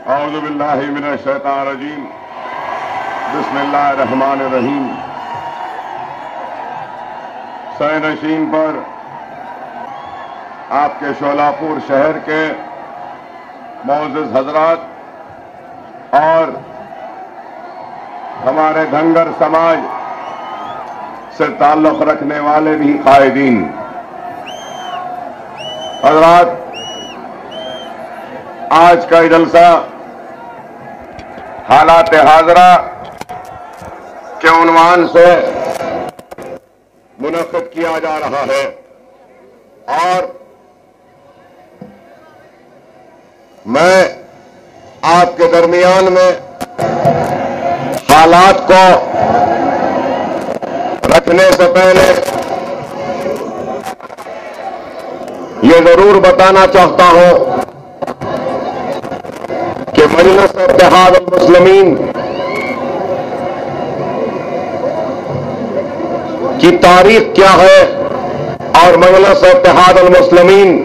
औज़ु बिल्लाहि मिनश शैतानिर रजीम। बिस्मिल्लाहिर रहमानिर रहीम। सैनशीन पर आपके शोलापुर शहर के मोअज़्ज़िज़ हज़रात और हमारे धंगर समाज से ताल्लुक़ रखने वाले भी कायदीन हज़रात, आज का जलसा हालात हाज़रा के उन्वान से मुनक़्क़िद किया जा रहा है और मैं आपके दरमियान में हालात को रखने से पहले ये जरूर बताना चाहता हूं कि मजलिस इत्तेहाद अल मुस्लिमीन की तारीख क्या है और मजलिस इत्तेहाद अल मुस्लिमीन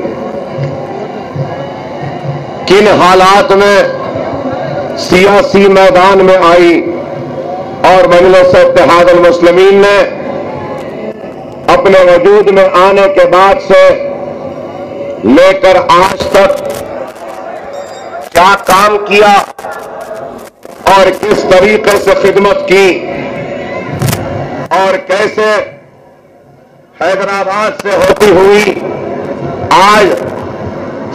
किन हालात में सियासी मैदान में आई और मजलिस इत्तेहाद अल मुस्लिमीन ने अपने वजूद में आने के बाद से लेकर आज तक क्या काम किया और किस तरीके से खिदमत की और कैसे हैदराबाद से होती हुई आज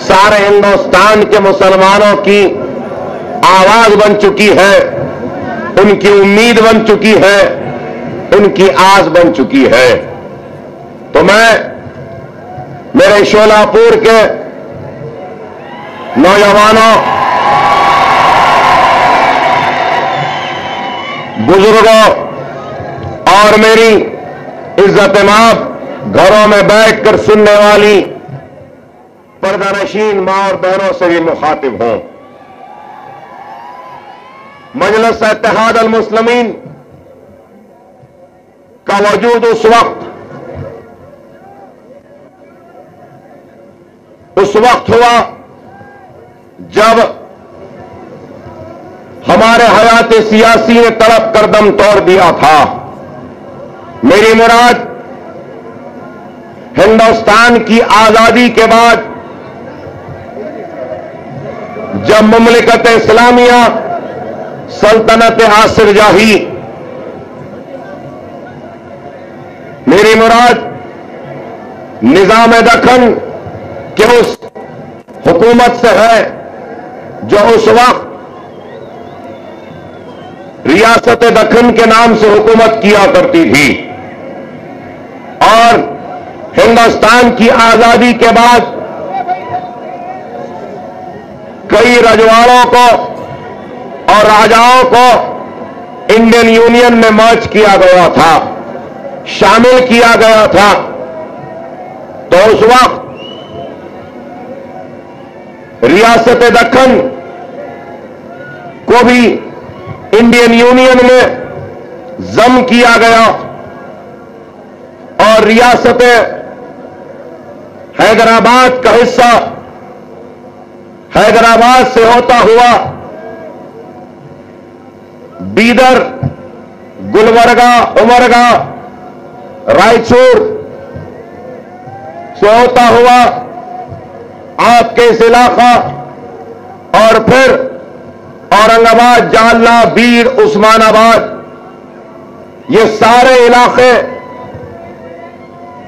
सारे हिंदुस्तान के मुसलमानों की आवाज बन चुकी है, उनकी उम्मीद बन चुकी है, उनकी आस बन चुकी है। तो मैं मेरे शोलापुर के नौजवानों, बुजुर्गों और मेरी इज्जत-ए-माब घरों में बैठकर सुनने वाली पर्दानशीन मां और बहनों से भी मुखातिब हूं। मजलिस इत्तेहाद अल मुस्लिमीन का वजूद उस वक्त हुआ जब हमारे हयात सियासी ने तड़प कर दम तोड़ दिया था। मेरी मुराद हिंदुस्तान की आजादी के बाद जब मुमलिकत इस्लामिया सल्तनत आसिर जाही, मेरी मुराद निजाम दखन के उस हुकूमत से है जो उस वक्त रियासत दखन के नाम से हुकूमत किया करती थी और हिंदुस्तान की आजादी के बाद कई रजवाड़ों को और राजाओं को इंडियन यूनियन में मर्ज किया गया था, शामिल किया गया था। तो उस वक्त रियासत दक्कन को भी इंडियन यूनियन में जम किया गया और रियासत हैदराबाद का हिस्सा हैदराबाद से होता हुआ बीदर, गुलबर्गा, उमरगा, रायचूर से होता हुआ आपके इस इलाका और फिर औरंगाबाद, जालना, बीड, उस्मानाबाद, ये सारे इलाके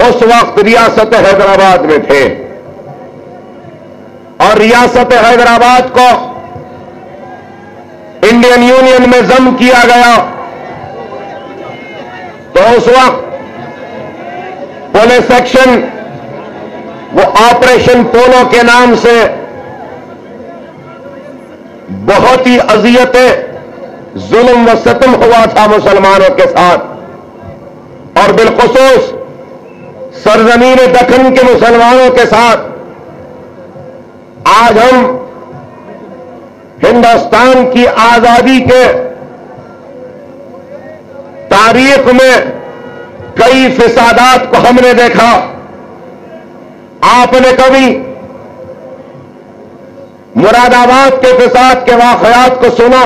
उस वक्त रियासत हैदराबाद में थे और रियासत हैदराबाद को इंडियन यूनियन में जम किया गया। तो उस वक्त पुलिस एक्शन, वो ऑपरेशन पोलो के नाम से बहुत ही अजियतें, जुल्म व सितम हुआ था मुसलमानों के साथ और बिलखुसूस सरजमीन दक्कन के मुसलमानों के साथ। आज हम हिंदुस्तान की आजादी के तारीख में कई फिसादात को हमने देखा। आपने कभी मुरादाबाद के फिसाद के वाकयात को सुना,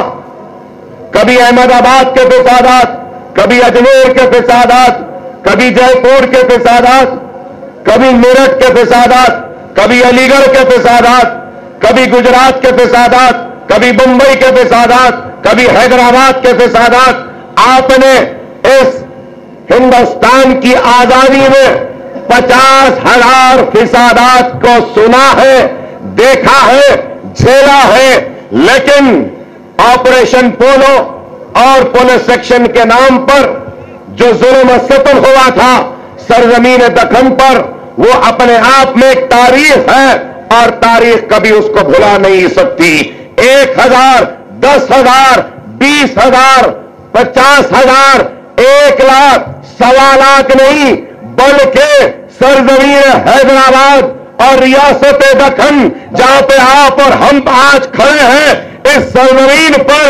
कभी अहमदाबाद के फिसादात, कभी अजमेर के फिसादात, कभी जयपुर के फिसादात, कभी मेरठ के फिसादात, कभी अलीगढ़ के फिसादात, कभी गुजरात के फिसादात, कभी मुंबई के फिसादात, कभी हैदराबाद के फिसादात। आपने इस हिंदुस्तान की आजादी में 50,000 फिसादात को सुना है, देखा है, झेला है, लेकिन ऑपरेशन पोलो और पुलिस सेक्शन के नाम पर जो जुल्म सितम हुआ था सरजमीन दखन पर, वो अपने आप में एक तारीख है और तारीख कभी उसको भुला नहीं सकती। 1,000, 10,000, 20,000, 50,000, 1 लाख, 1.25 लाख नहीं, बल्कि सरजमीन हैदराबाद और रियासत दखन, जहां पे आप और हम आज खड़े हैं, इस सरजमीन पर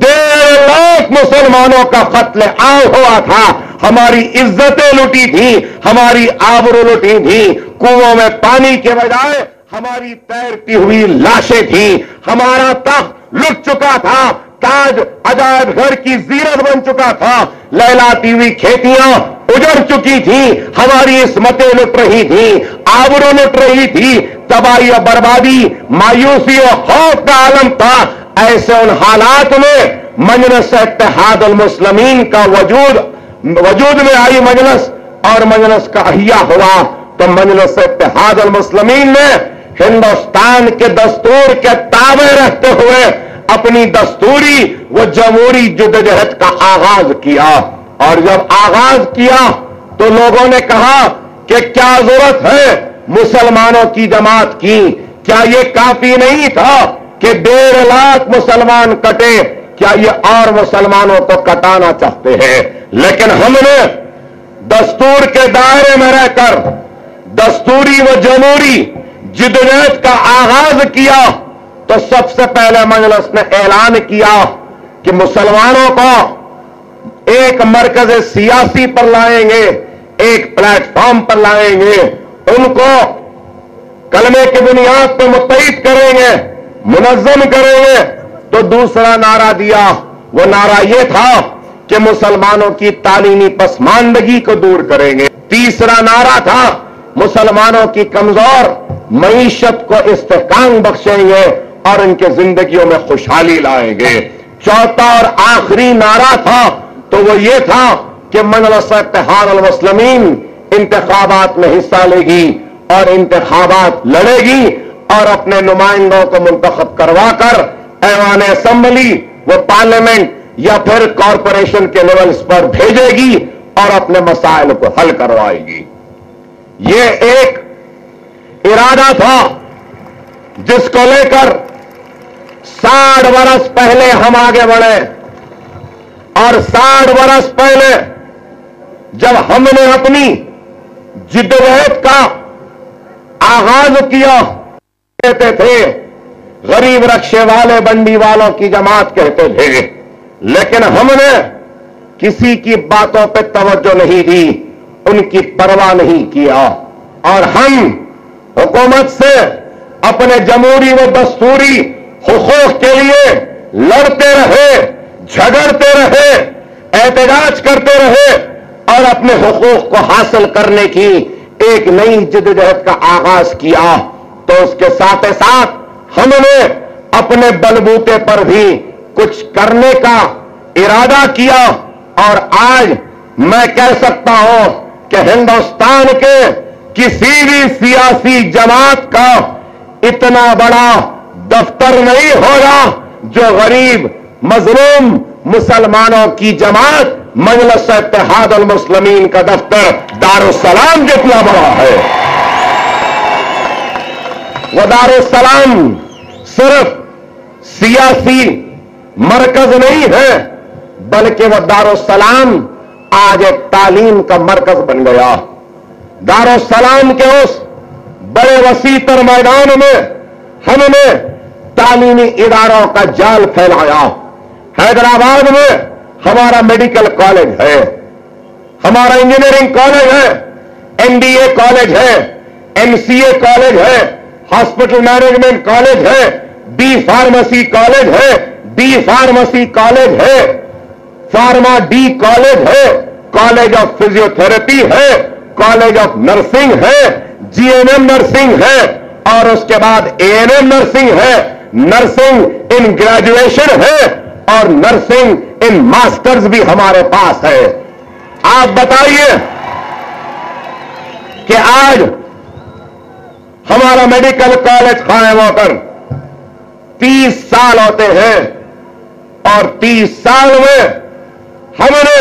1.5 लाख मुसलमानों का कत्ल आम हुआ था। हमारी इज्जतें लुटी थी, हमारी आबरू लुटी थी, कुओं में पानी के बजाय हमारी तैरती हुई लाशें थी, हमारा तख्त लुट चुका था, ताज अजायब घर की जीरत बन चुका था, लहलाती हुई खेतियां उजड़ चुकी थी, हमारी इस्मतें लुट रही थी, आबरू लुट रही थी, तबाही और बर्बादी, मायूसी और खौफ का आलम था। ऐसे उन हालात में मजलिस इत्तेहादुल मुस्लिमीन का वजूद में आई मजलिस और मजलिस का अहिया हुआ, तो मजलिस इत्तेहादुल मुस्लिमीन ने हिंदुस्तान के दस्तूर के ताबे रखते हुए अपनी दस्तूरी व जमहूरी जद्दोजहद का आगाज किया। और जब आगाज किया तो लोगों ने कहा कि क्या जरूरत है मुसलमानों की जमात की, क्या यह काफी नहीं था कि 1.5 लाख मुसलमान कटे, क्या ये और मुसलमानों को कटाना चाहते हैं? लेकिन हमने दस्तूर के दायरे में रहकर दस्तूरी व जमहूरी जद्दोजहद का आगाज किया तो सबसे पहले मजलिस ने ऐलान किया कि मुसलमानों को एक मरकज सियासी पर लाएंगे, एक प्लेटफॉर्म पर लाएंगे, उनको कलमे की बुनियाद पर मुत्तहिद करेंगे, मुनज़्ज़म करेंगे। तो दूसरा नारा दिया, वो नारा यह था कि मुसलमानों की तालीमी पसमानदगी को दूर करेंगे। तीसरा नारा था मुसलमानों की कमजोर मईशत को इस्तेहकाम बख्शेंगे और इनके जिंदगियों में खुशहाली लाएंगे। चौथा और आखिरी नारा था तो वो ये था कि मजलिस इत्तेहादुल मुस्लिमीन इंतखाबात में हिस्सा लेगी और इंतखाबात लड़ेगी और अपने नुमाइंदों को मुंतखब करवाकर ऐवान असेंबली व पार्लियामेंट या फिर कॉरपोरेशन के लेवल्स पर भेजेगी और अपने मसाइल को हल करवाएगी। ये एक इरादा था जिसको लेकर 60 बरस पहले हम आगे बढ़े और 60 बरस पहले जब हमने अपनी जिद्दोजहद का आगाज किया, कहते थे गरीब रक्षे वाले बंडी वालों की जमात कहते थे, लेकिन हमने किसी की बातों पर तवज्जो नहीं दी, उनकी परवाह नहीं किया और हम हुकूमत से अपने जमहूरी व दस्तूरी हुकूक के लिए लड़ते रहे, झगड़ते रहे, एहतजाज करते रहे और अपने हुकूक को हासिल करने की एक नई जद्दोजहद का आगाज किया। तो उसके साथ ही साथ हमने अपने बलबूते पर भी कुछ करने का इरादा किया और आज मैं कह सकता हूं कि हिंदुस्तान के किसी भी सियासी जमात का इतना बड़ा दफ्तर नहीं होगा जो गरीब मजलूम मुसलमानों की जमात मजलिस इत्तेहादुल मुस्लिमीन का दफ्तर दारुस्सलाम जितना बड़ा है। वह दारुस्सलाम सिर्फ सियासी मरकज नहीं है, बल्कि वह दारुस्सलाम आज एक तालीम का मरकज बन गया। दारुस्सलाम के उस बड़े वसी तर मैदान में हमने तालीमी इदारों का जाल फैलाया। हैदराबाद में हमारा मेडिकल कॉलेज है, हमारा इंजीनियरिंग कॉलेज है, एमबीए कॉलेज है, एमसीए कॉलेज है, हॉस्पिटल मैनेजमेंट कॉलेज है, बी फार्मेसी कॉलेज है, डी फार्मेसी कॉलेज है, फार्मा डी कॉलेज है, कॉलेज ऑफ फिजियोथेरेपी है, कॉलेज ऑफ नर्सिंग है, जीएनएम नर्सिंग है, और उसके बाद एएनएम नर्सिंग है, नर्सिंग इन ग्रेजुएशन है, और नर्सिंग इन मास्टर्स भी हमारे पास है। आप बताइए कि आज हमारा मेडिकल कॉलेज कायम होकर 30 साल होते हैं, और 30 साल में हमने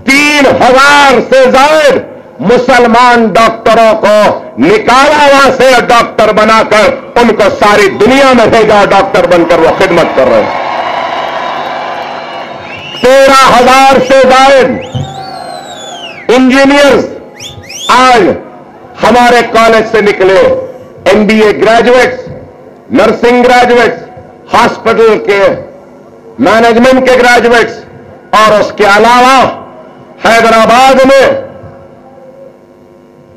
3000 से ज्यादा मुसलमान डॉक्टरों को निकाला, वहां से डॉक्टर बनाकर उनको सारी दुनिया में भेजा, डॉक्टर बनकर वो खिदमत कर रहे हैं। 13,000 से ज्यादा इंजीनियर्स आज हमारे कॉलेज से निकले, MBA graduates, nursing graduates, hospital के मैनेजमेंट के ग्रेजुएट्स, और उसके अलावा हैदराबाद में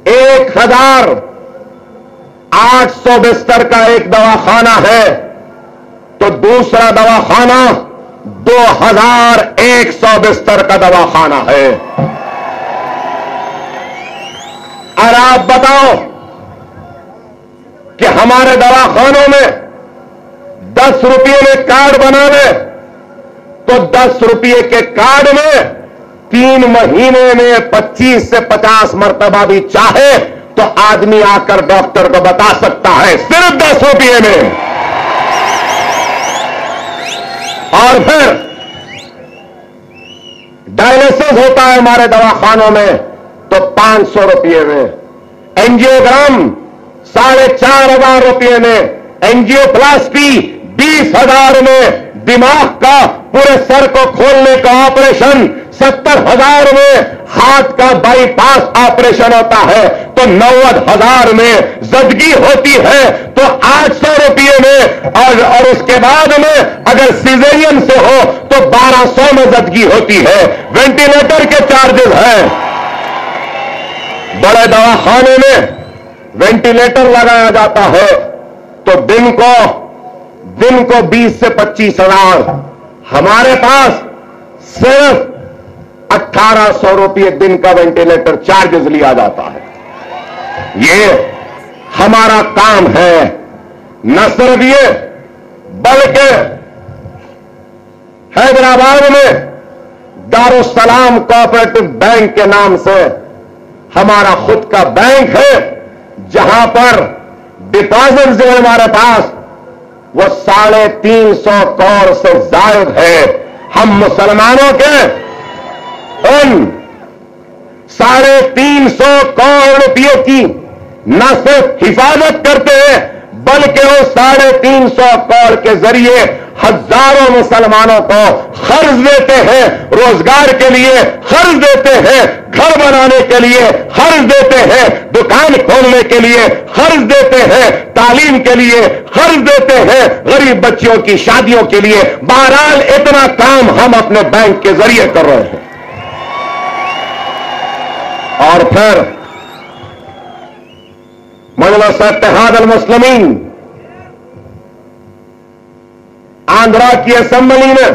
1800 बिस्तर का एक दवाखाना है, तो दूसरा दवाखाना 2100 बिस्तर का दवाखाना है। और आप बताओ कि हमारे दवाखानों में 10 रुपये में कार्ड बना ले, तो 10 रुपये के कार्ड में 3 महीने में 25 से 50 मरतबा भी चाहे तो आदमी आकर डॉक्टर को बता सकता है, सिर्फ 10 रुपये में। और फिर डायलिसिस होता है हमारे दवाखानों में तो 500 रुपये में, एंजियोग्राम 4,500 रुपये में, एंजियोप्लास्टी 20,000 में, दिमाग का पूरे सर को खोलने का ऑपरेशन 70,000 में, हाथ का बाईपास ऑपरेशन होता है तो 90,000 में, जदगी होती है तो 800 रुपये में, और उसके बाद में अगर सीजेरियन से हो तो 1200 में जदगी होती है। वेंटिलेटर के चार्जेस हैं, बड़े दवाखाने में वेंटिलेटर लगाया जाता है तो दिन को 20 से 25,000, हमारे पास सिर्फ 1800 रुपये दिन का वेंटिलेटर चार्जेस लिया जाता है। ये हमारा काम है। न सिर्फ ये बल्कि हैदराबाद में दारुस्सलाम कोऑपरेटिव बैंक के नाम से हमारा खुद का बैंक है, जहां पर डिपॉजिट जो है हमारे पास वो 350 करोड़ से ज्यादा है। हम मुसलमानों के उन 350 करोड़ रुपये की न सिर्फ हिफाजत करते हैं बल्कि वो 350 करोड़ के जरिए हजारों मुसलमानों को कर्ज देते हैं, रोजगार के लिए कर्ज देते हैं, घर बनाने के लिए कर्ज देते हैं, दुकान खोलने के लिए कर्ज देते हैं, तालीम के लिए कर्ज देते हैं, गरीब बच्चियों की शादियों के लिए। बहरहाल इतना काम हम अपने बैंक के जरिए कर रहे हैं। और फिर मजलिस इत्तेहाद अल मुस्लिमीन आंध्रा की असेंबली में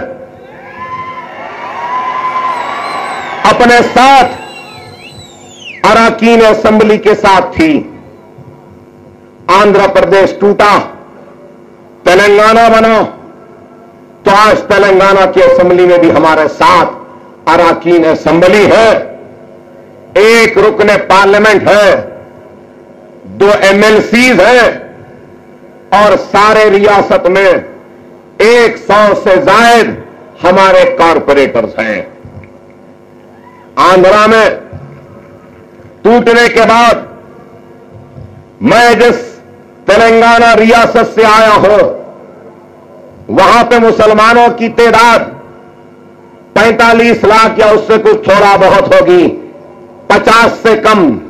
अपने साथ अराकीन असेंबली के साथ थी। आंध्र प्रदेश टूटा, तेलंगाना बना, तो आज तेलंगाना की असेंबली में भी हमारे साथ अराकीन असेंबली है। एक रुकने पार्लियामेंट है, 2 एमएलसीज हैं, और सारे रियासत में 100 से ज्यादा हमारे कॉरपोरेटर्स हैं। आंध्रा में टूटने के बाद मैं जिस तेलंगाना रियासत से आया हूं, वहां पे मुसलमानों की तादाद 45 लाख या उससे कुछ थोड़ा बहुत होगी, 50 से कम।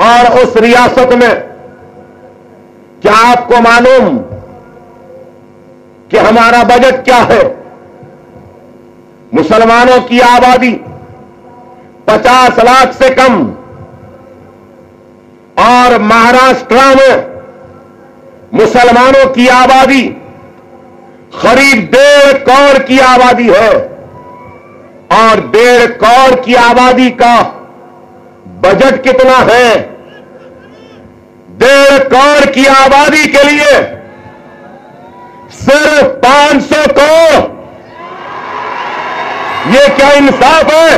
और उस रियासत में क्या आपको मालूम कि हमारा बजट क्या है? मुसलमानों की आबादी 50 लाख से कम, और महाराष्ट्र में मुसलमानों की आबादी करीब 1.5 करोड़ की आबादी है और 1.5 करोड़ की आबादी का बजट कितना है? 1.5 करोड़ की आबादी के लिए सिर्फ 500 करोड़। ये क्या इंसाफ है?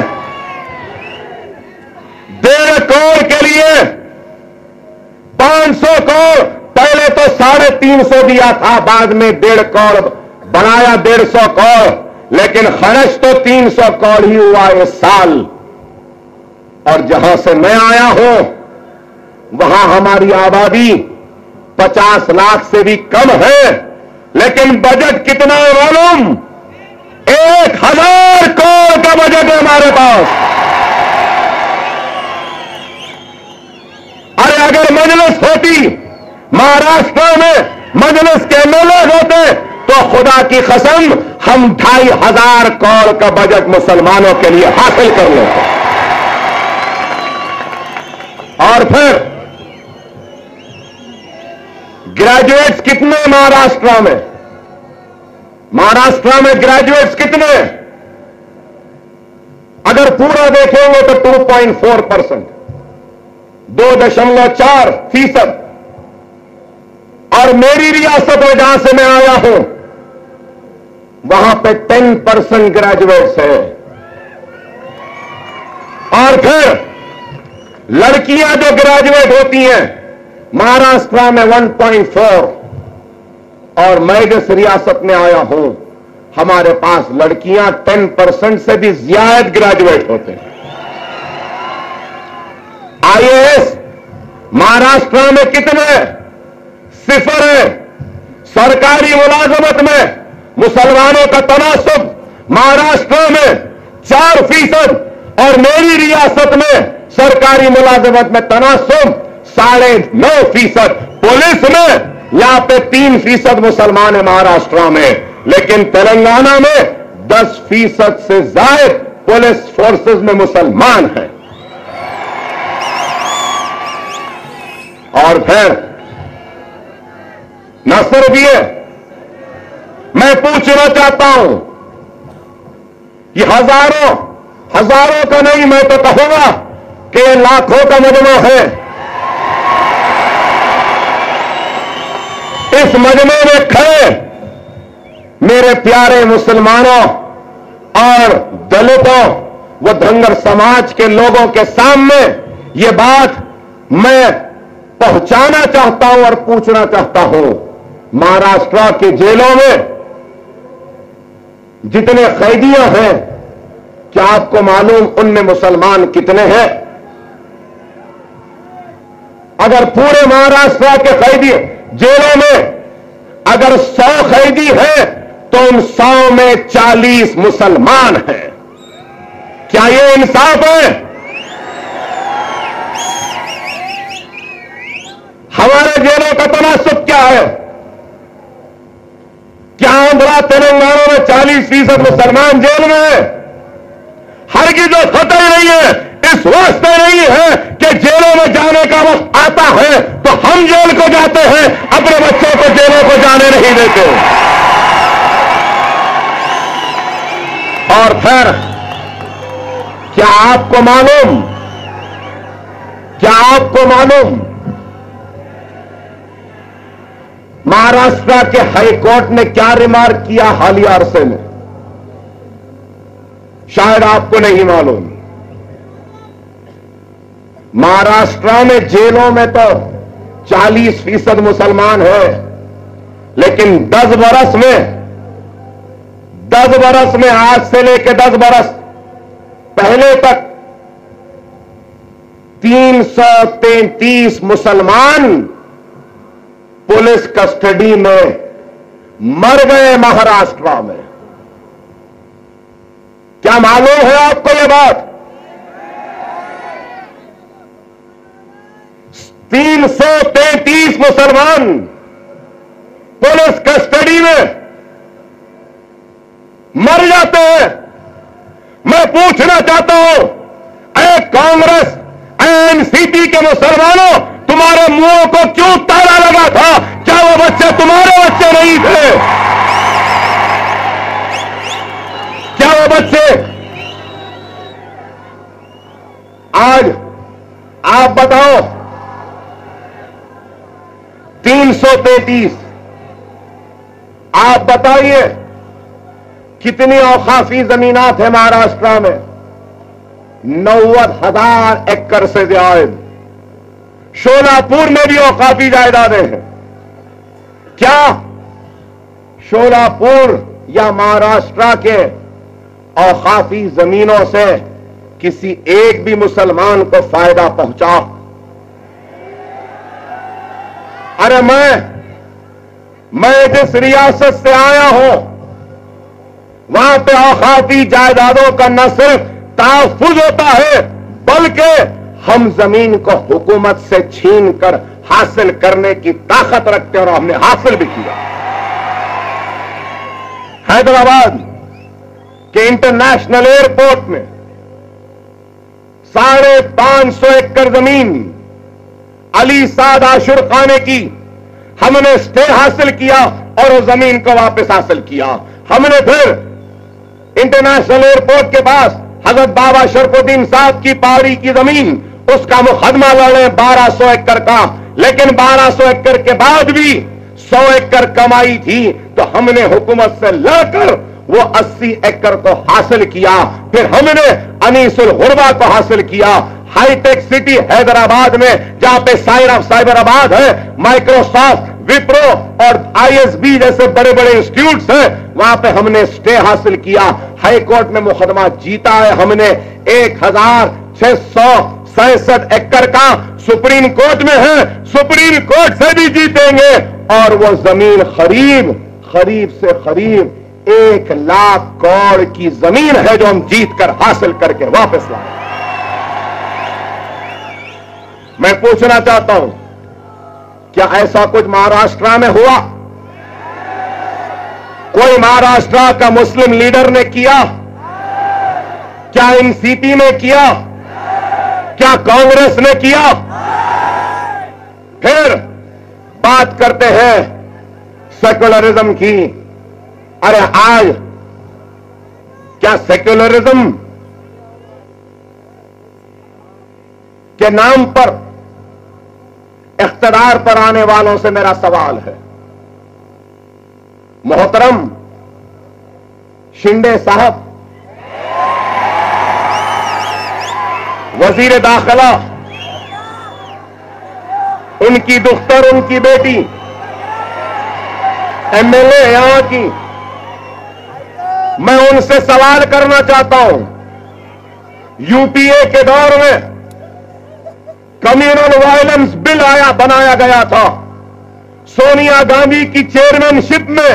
1.5 करोड़ के लिए 500 करोड़। पहले तो 350 दिया था, बाद में 1.5 करोड़ बनाया, 150 करोड़, लेकिन खर्च तो 300 करोड़ ही हुआ इस साल। और जहां से मैं आया हूं वहां हमारी आबादी 50 लाख से भी कम है, लेकिन बजट कितना है मालूम? 1000 करोड़ का बजट है हमारे पास। अरे अगर मजलिस होती, महाराष्ट्र में मजलिस के एमएलए होते तो खुदा की कसम हम 2500 करोड़ का बजट मुसलमानों के लिए हासिल कर लेते। और फिर ग्रेजुएट्स कितने महाराष्ट्र में? महाराष्ट्र में ग्रेजुएट्स कितने? अगर पूरा देखेंगे तो 2.4%, 2.4%। और मेरी रियासत में जहां से मैं आया हूं वहां पे 10% ग्रेजुएट्स है। और फिर लड़कियां जो ग्रेजुएट होती हैं महाराष्ट्र में 1.4, और मैं जिस रियासत में आया हूं हमारे पास लड़कियां 10% से भी ज्यादा ग्रेजुएट होते हैं। आईएएस महाराष्ट्र में कितने? 0 है। सरकारी मुलाजमत में मुसलमानों का तनासुब महाराष्ट्र में 4%, और मेरी रियासत में सरकारी मुलाजमत में तनासुब 9.5%। पुलिस में यहां पे 3% मुसलमान है महाराष्ट्र में, लेकिन तेलंगाना में 10% से ज्यादा पुलिस फोर्सेस में मुसलमान हैं। और फिर न सिर्फ ये, मैं पूछना चाहता हूं कि हजारों का नहीं, मैं तो कहूंगा कि लाखों का मजमा है। इस मजमे में खड़े मेरे प्यारे मुसलमानों और दलितों व धनगर समाज के लोगों के सामने ये बात मैं पहुंचाना चाहता हूं और पूछना चाहता हूं। महाराष्ट्र की जेलों में जितने कैदियां हैं, क्या आपको मालूम उनमें मुसलमान कितने हैं? अगर पूरे महाराष्ट्र के कैदी जेलों में अगर 100 कैदी हैं तो उन 100 में 40 मुसलमान हैं। क्या ये इंसाफ है? हमारे जेलों का तनासुब क्या है? क्या आंध्रा तेलंगाना में 40% मुसलमान जेल में है? हरगिज़ खतरा नहीं है। इस वास्ते नहीं है कि जेलों में जाने का वक्त आता है तो हम जेल को जाते हैं, अपने बच्चों को जेलों को जाने नहीं देते। और फिर क्या आपको मालूम महाराष्ट्र के हाईकोर्ट ने क्या रिमार्क किया हालिया अरसे में? शायद आपको नहीं मालूम। महाराष्ट्र में जेलों में तो 40% मुसलमान है, लेकिन 10 बरस में आज से लेकर 10 बरस पहले तक 333 मुसलमान पुलिस कस्टडी में मर गए महाराष्ट्र में। क्या मालूम है आपको यह बात? 333 मुसलमान पुलिस कस्टडी में मर जाते हैं। मैं पूछना चाहता हूं, ऐ कांग्रेस, एनसीपी के मुसलमानों, तुम्हारे मुंहों को क्यों ताला लगा था? क्या वो बच्चे 333। आप बताइए कितनी औकाफी जमीनात है महाराष्ट्र में? 90,000 एकड़ से ज्यादा। शोलापुर में भी औकाफी जायदादें हैं। क्या शोलापुर या महाराष्ट्र के औकाफी जमीनों से किसी एक भी मुसलमान को फायदा पहुंचा? अरे मैं जिस रियासत से आया हूं वहां पे औकाफी जायदादों का न सिर्फ तहफ्फुज होता है बल्कि हम जमीन को हुकूमत से छीन कर हासिल करने की ताकत रखते हैं और हमने हासिल भी किया। हैदराबाद के इंटरनेशनल एयरपोर्ट में 550 एकड़ जमीन अली साद आशुर खाने की हमने स्टे हासिल किया और उस जमीन को वापस हासिल किया। हमने फिर इंटरनेशनल एयरपोर्ट के पास हजरत बाबा शरफुद्दीन साहब की पहाड़ी की जमीन, उसका मुकदमा लड़े 1200 एकड़ का, लेकिन 1200 एकड़ के बाद भी 100 एकड़ कमाई थी तो हमने हुकूमत से लड़कर वो 80 एकड़ को हासिल किया। फिर हमने अनीसुल गुरबा को हासिल किया। हाईटेक सिटी हैदराबाद में जहां पे साइबराबाद है, माइक्रोसॉफ्ट, विप्रो और आईएसबी जैसे बड़े बड़े इंस्टीट्यूट्स हैं, वहां पे हमने स्टे हासिल किया। हाई कोर्ट में मुकदमा जीता है हमने। 1667 एकड़ का सुप्रीम कोर्ट में है, सुप्रीम कोर्ट से भी जीतेंगे और वो जमीन करीब से करीब 1 लाख करोड़ की जमीन है जो हम जीत कर हासिल करके वापस लाए। मैं पूछना चाहता हूं, क्या ऐसा कुछ महाराष्ट्र में हुआ? कोई महाराष्ट्र का मुस्लिम लीडर ने किया? क्या एनसीपी ने किया? क्या कांग्रेस ने किया? फिर बात करते हैं सेक्युलरिज्म की। अरे आज क्या सेक्युलरिज्म के नाम पर इख्तिदार पर आने वालों से मेरा सवाल है, मोहतरम शिंदे साहब वजीर दाखिला, उनकी दुख्तर, उनकी बेटी एमएलए यहां की, मैं उनसे सवाल करना चाहता हूं, यूपीए के दौर में कम्युनल वायलेंस बिल बनाया गया था। सोनिया गांधी की चेयरमैनशिप में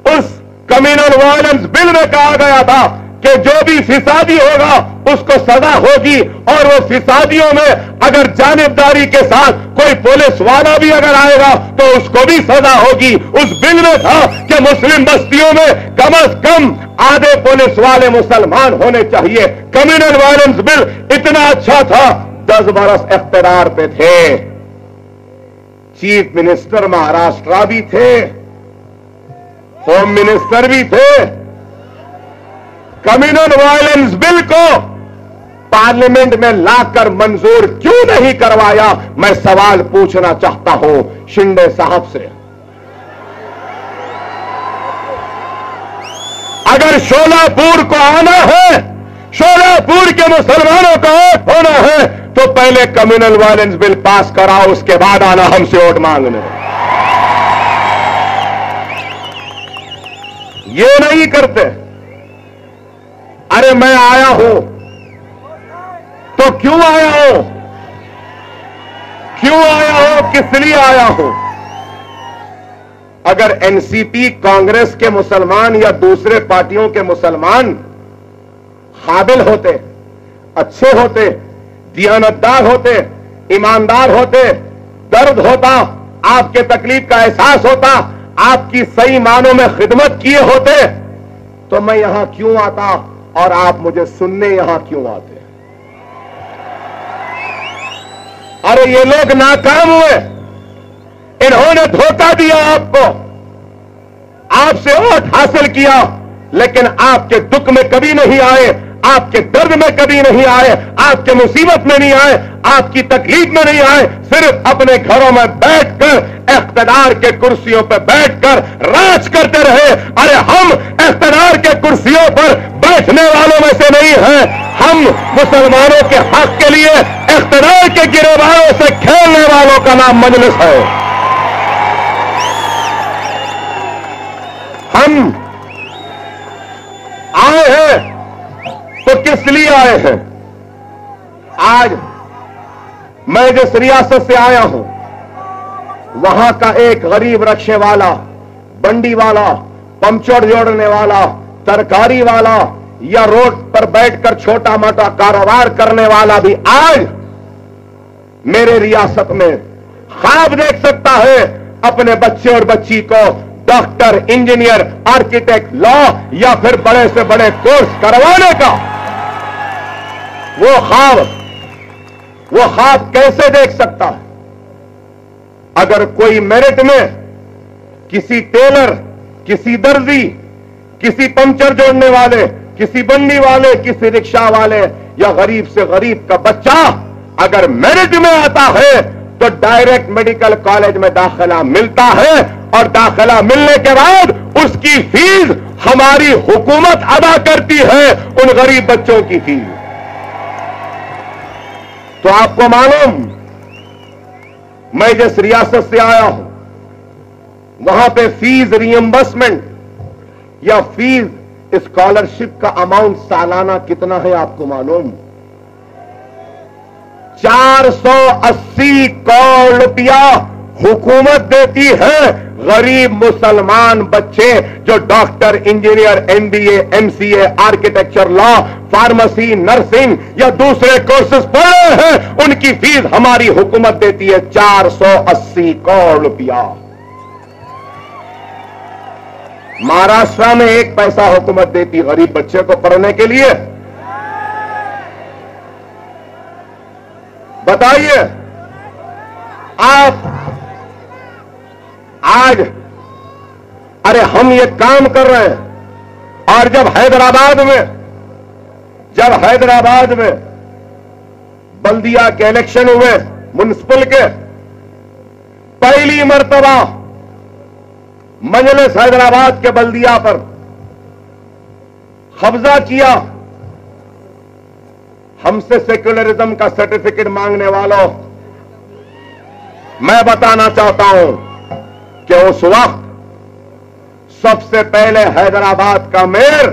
उस कम्युनल वायलेंस बिल में कहा गया था कि जो भी फिसादी होगा उसको सजा होगी, और वो फिसादियों में अगर जानिबदारी के साथ कोई पुलिस वाला भी अगर आएगा तो उसको भी सजा होगी। उस बिल में था कि मुस्लिम बस्तियों में कम से कम आधे पुलिस वाले मुसलमान होने चाहिए। कम्युनल वायलेंस बिल इतना अच्छा था, 10 बरस इख्तिदार पे थे, चीफ मिनिस्टर महाराष्ट्र भी थे, होम मिनिस्टर भी थे। कम्युनल वायलेंस बिल को पार्लियामेंट में लाकर मंजूर क्यों नहीं करवाया? मैं सवाल पूछना चाहता हूं शिंदे साहब से। अगर शोलापुर को आना है, शोलापुर के मुसलमानों का वोट होना है, तो पहले कम्युनल वायलेंस बिल पास कराओ, उसके बाद आना हमसे वोट मांगने। ये नहीं करते। अरे मैं आया हूं तो क्यों आया हूं? क्यों आया हूं? किस लिए आया हूं? अगर एनसीपी, कांग्रेस के मुसलमान या दूसरे पार्टियों के मुसलमान काबिल होते, अच्छे होते, दियानतदार होते, ईमानदार होते, दर्द होता, आपके तकलीफ का एहसास होता, आपकी सही मानों में खिदमत किए होते, तो मैं यहां क्यों आता और आप मुझे सुनने यहां क्यों आते? अरे ये लोग नाकाम हुए, इन्होंने धोखा दिया आपको, आपसे वोट हासिल किया, लेकिन आपके दुख में कभी नहीं आए, आपके दर्द में कभी नहीं आए, आपके मुसीबत में नहीं आए, आपकी तकलीफ में नहीं आए, सिर्फ अपने घरों में बैठकर इख्तिदार के कुर्सियों पर बैठकर राज करते रहे। अरे हम इख्तिदार के कुर्सियों पर बैठने वालों में से नहीं हैं, हम मुसलमानों के हक के लिए इख्तिदार के गिरेबानों से खेलने वालों का नाम मजलिस है। हम आए हैं तो किस लिए आए हैं? आज मैं जिस रियासत से आया हूं, वहां का एक गरीब रक्षे वाला, बंडी वाला, पंचर जोड़ने वाला, तरकारी वाला या रोड पर बैठकर छोटा मोटा कारोबार करने वाला भी आज मेरे रियासत में ख्वाब देख सकता है अपने बच्चे और बच्ची को डॉक्टर, इंजीनियर, आर्किटेक्ट, लॉ या फिर बड़े से बड़े कोर्स करवाने का। वो ख्वाब कैसे देख सकता है? अगर कोई मेरिट में किसी टेलर, किसी दर्जी, किसी पंचर जोड़ने वाले, किसी बंडी वाले, किसी रिक्शा वाले या गरीब से गरीब का बच्चा अगर मेरिट में आता है तो डायरेक्ट मेडिकल कॉलेज में दाखिला मिलता है और दाखिला मिलने के बाद उसकी फीस हमारी हुकूमत अदा करती है, उन गरीब बच्चों की फीस। तो आपको मालूम, मैं जिस रियासत से आया हूं वहां पे फीस रिएंबर्समेंट या फीस स्कॉलरशिप का अमाउंट सालाना कितना है आपको मालूम? 480 करोड़ रुपया हुकूमत देती है गरीब मुसलमान बच्चे जो doctor, engineer, MBA, MCA, architecture, law, pharmacy, nursing या दूसरे कोर्सेज पढ़ रहे हैं, उनकी फीस हमारी हुकूमत देती है 480 करोड़ रुपया। महाराष्ट्र में 1 पैसा हुकूमत देती गरीब बच्चे को पढ़ने के लिए। बताइए आप आज, अरे हम ये काम कर रहे हैं और जब हैदराबाद में बल्दिया के इलेक्शन हुए, म्युनिसिपल के, पहली मर्तबा मजलिस हैदराबाद के बल्दिया पर कब्जा किया। हमसे सेक्युलरिज्म का सर्टिफिकेट मांगने वालों, मैं बताना चाहता हूं कि उस वक्त सबसे पहले हैदराबाद का मेयर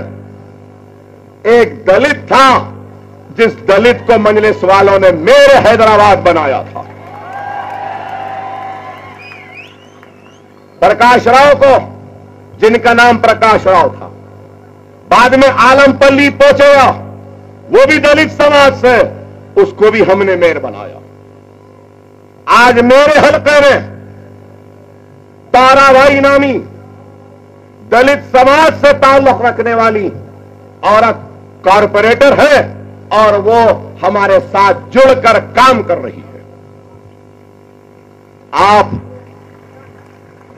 एक दलित था, जिस दलित को मजलिस वालों ने मेयर हैदराबाद बनाया था। प्रकाश राव को, जिनका नाम प्रकाश राव था, बाद में आलमपल्ली पहुंचेगा, वो भी दलित समाज से, उसको भी हमने मेयर बनाया। आज मेरे हल्के में ताराबाई नामी दलित समाज से ताल्लुक रखने वाली औरत कॉरपोरेटर है और वो हमारे साथ जुड़कर काम कर रही है। आप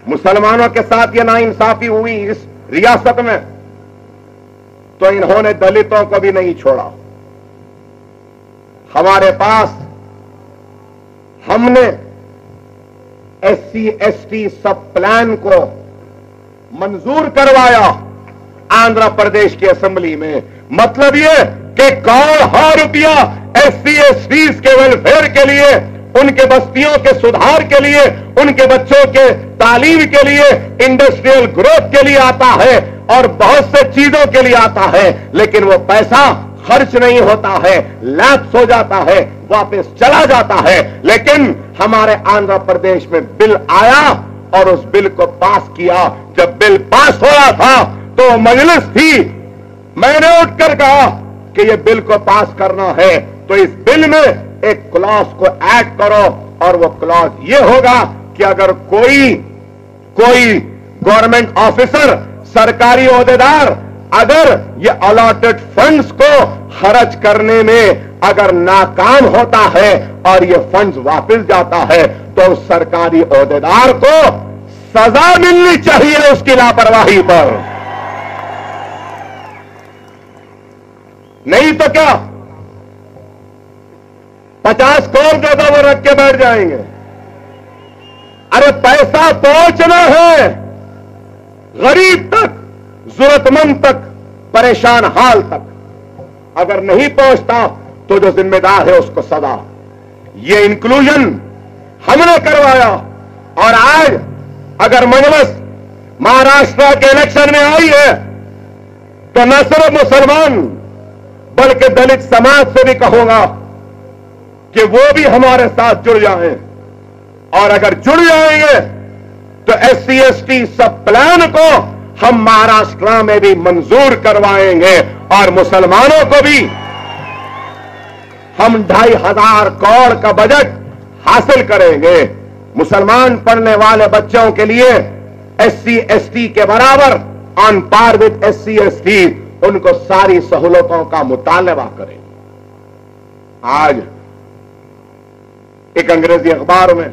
मुसलमानों के साथ ये नाइंसाफी हुई इस रियासत में, तो इन्होंने दलितों को भी नहीं छोड़ा। हमारे पास हमने SC ST सब प्लान को मंजूर करवाया आंध्र प्रदेश की असेंबली में। मतलब यह कि करोड़ों रुपया SC STs के वेलफेयर के लिए, उनके बस्तियों के सुधार के लिए, उनके बच्चों के तालीम के लिए, इंडस्ट्रियल ग्रोथ के लिए आता है और बहुत से चीजों के लिए आता है, लेकिन वो पैसा खर्च नहीं होता है, लैप्स हो जाता है, वापस चला जाता है। लेकिन हमारे आंध्र प्रदेश में बिल आया और उस बिल को पास किया। जब बिल पास हो रहा था तो मजलिस थी, मैंने उठकर कहा कि यह बिल को पास करना है तो इस बिल में एक क्लॉज को ऐड करो, और वो क्लॉज ये होगा कि अगर कोई गवर्नमेंट ऑफिसर, सरकारी ओहदेदार अगर ये अलॉटेड फंड्स को खर्च करने में अगर नाकाम होता है और ये फंड्स वापस जाता है, तो उस सरकारी ओहदेदार को सजा मिलनी चाहिए उसकी लापरवाही पर। नहीं तो क्या 50 करोड़ ज्यादा वो रख के बैठ जाएंगे। अरे पैसा पहुंचना है गरीब तक, जरूरतमंद तक, परेशान हाल तक। अगर नहीं पहुंचता तो जो जिम्मेदार है उसको सजा। ये इंक्लूजन हमने करवाया। और आज अगर मजलिस महाराष्ट्र के इलेक्शन में आई है तो न सिर्फ मुसलमान बल्कि दलित समाज से भी कहूंगा कि वो भी हमारे साथ जुड़ जाएं। और अगर जुड़ जाएंगे तो SC ST सब प्लान को हम महाराष्ट्र में भी मंजूर करवाएंगे और मुसलमानों को भी हम 2,500 करोड़ का बजट हासिल करेंगे। मुसलमान पढ़ने वाले बच्चों के लिए SC ST के बराबर on par with SC ST उनको सारी सहूलतों का मुतालबा करेंगे। आज एक अंग्रेजी अखबार में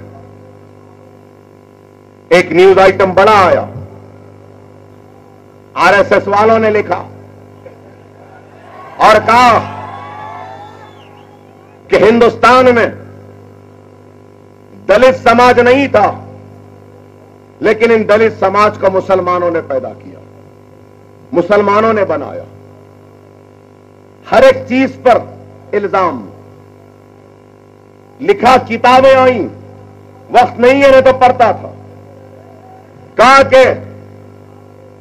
एक न्यूज आइटम बड़ा आया। RSS वालों ने लिखा और कहा कि हिंदुस्तान में दलित समाज नहीं था, लेकिन इन दलित समाज को मुसलमानों ने पैदा किया, मुसलमानों ने बनाया। हर एक चीज पर इल्जाम। लिखा किताबें आई, वक्त नहीं है नहीं तो पढ़ता था। कहा कि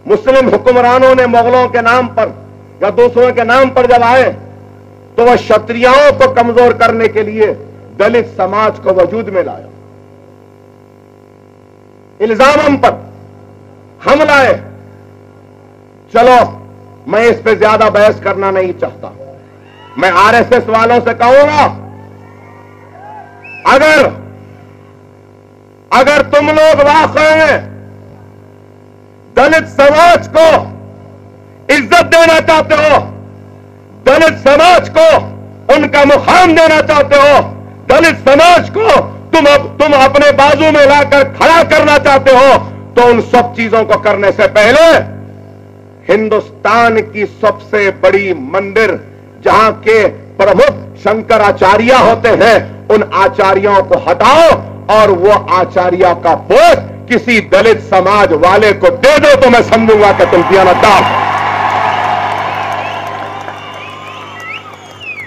मुस्लिम हुक्मरानों ने मुगलों के नाम पर या दूसरों के नाम पर जब आए तो वह क्षत्रियों को कमजोर करने के लिए दलित समाज को वजूद में लाया। इल्जाम हम पर, हम लाए। चलो मैं इस पे ज्यादा बहस करना नहीं चाहता। मैं RSS वालों से कहूंगा अगर तुम लोग वाकई में दलित समाज को इज्जत देना चाहते हो, दलित समाज को उनका मुकाम देना चाहते हो, दलित समाज को तुम अपने बाजू में लाकर खड़ा करना चाहते हो, तो उन सब चीजों को करने से पहले हिंदुस्तान की सबसे बड़ी मंदिर जहां के प्रमुख शंकराचार्य होते हैं, उन आचार्यों को हटाओ और वो आचार्य का पोस्ट किसी दलित समाज वाले को दे दो तो मैं समझूंगा कि तुम दियानतदार।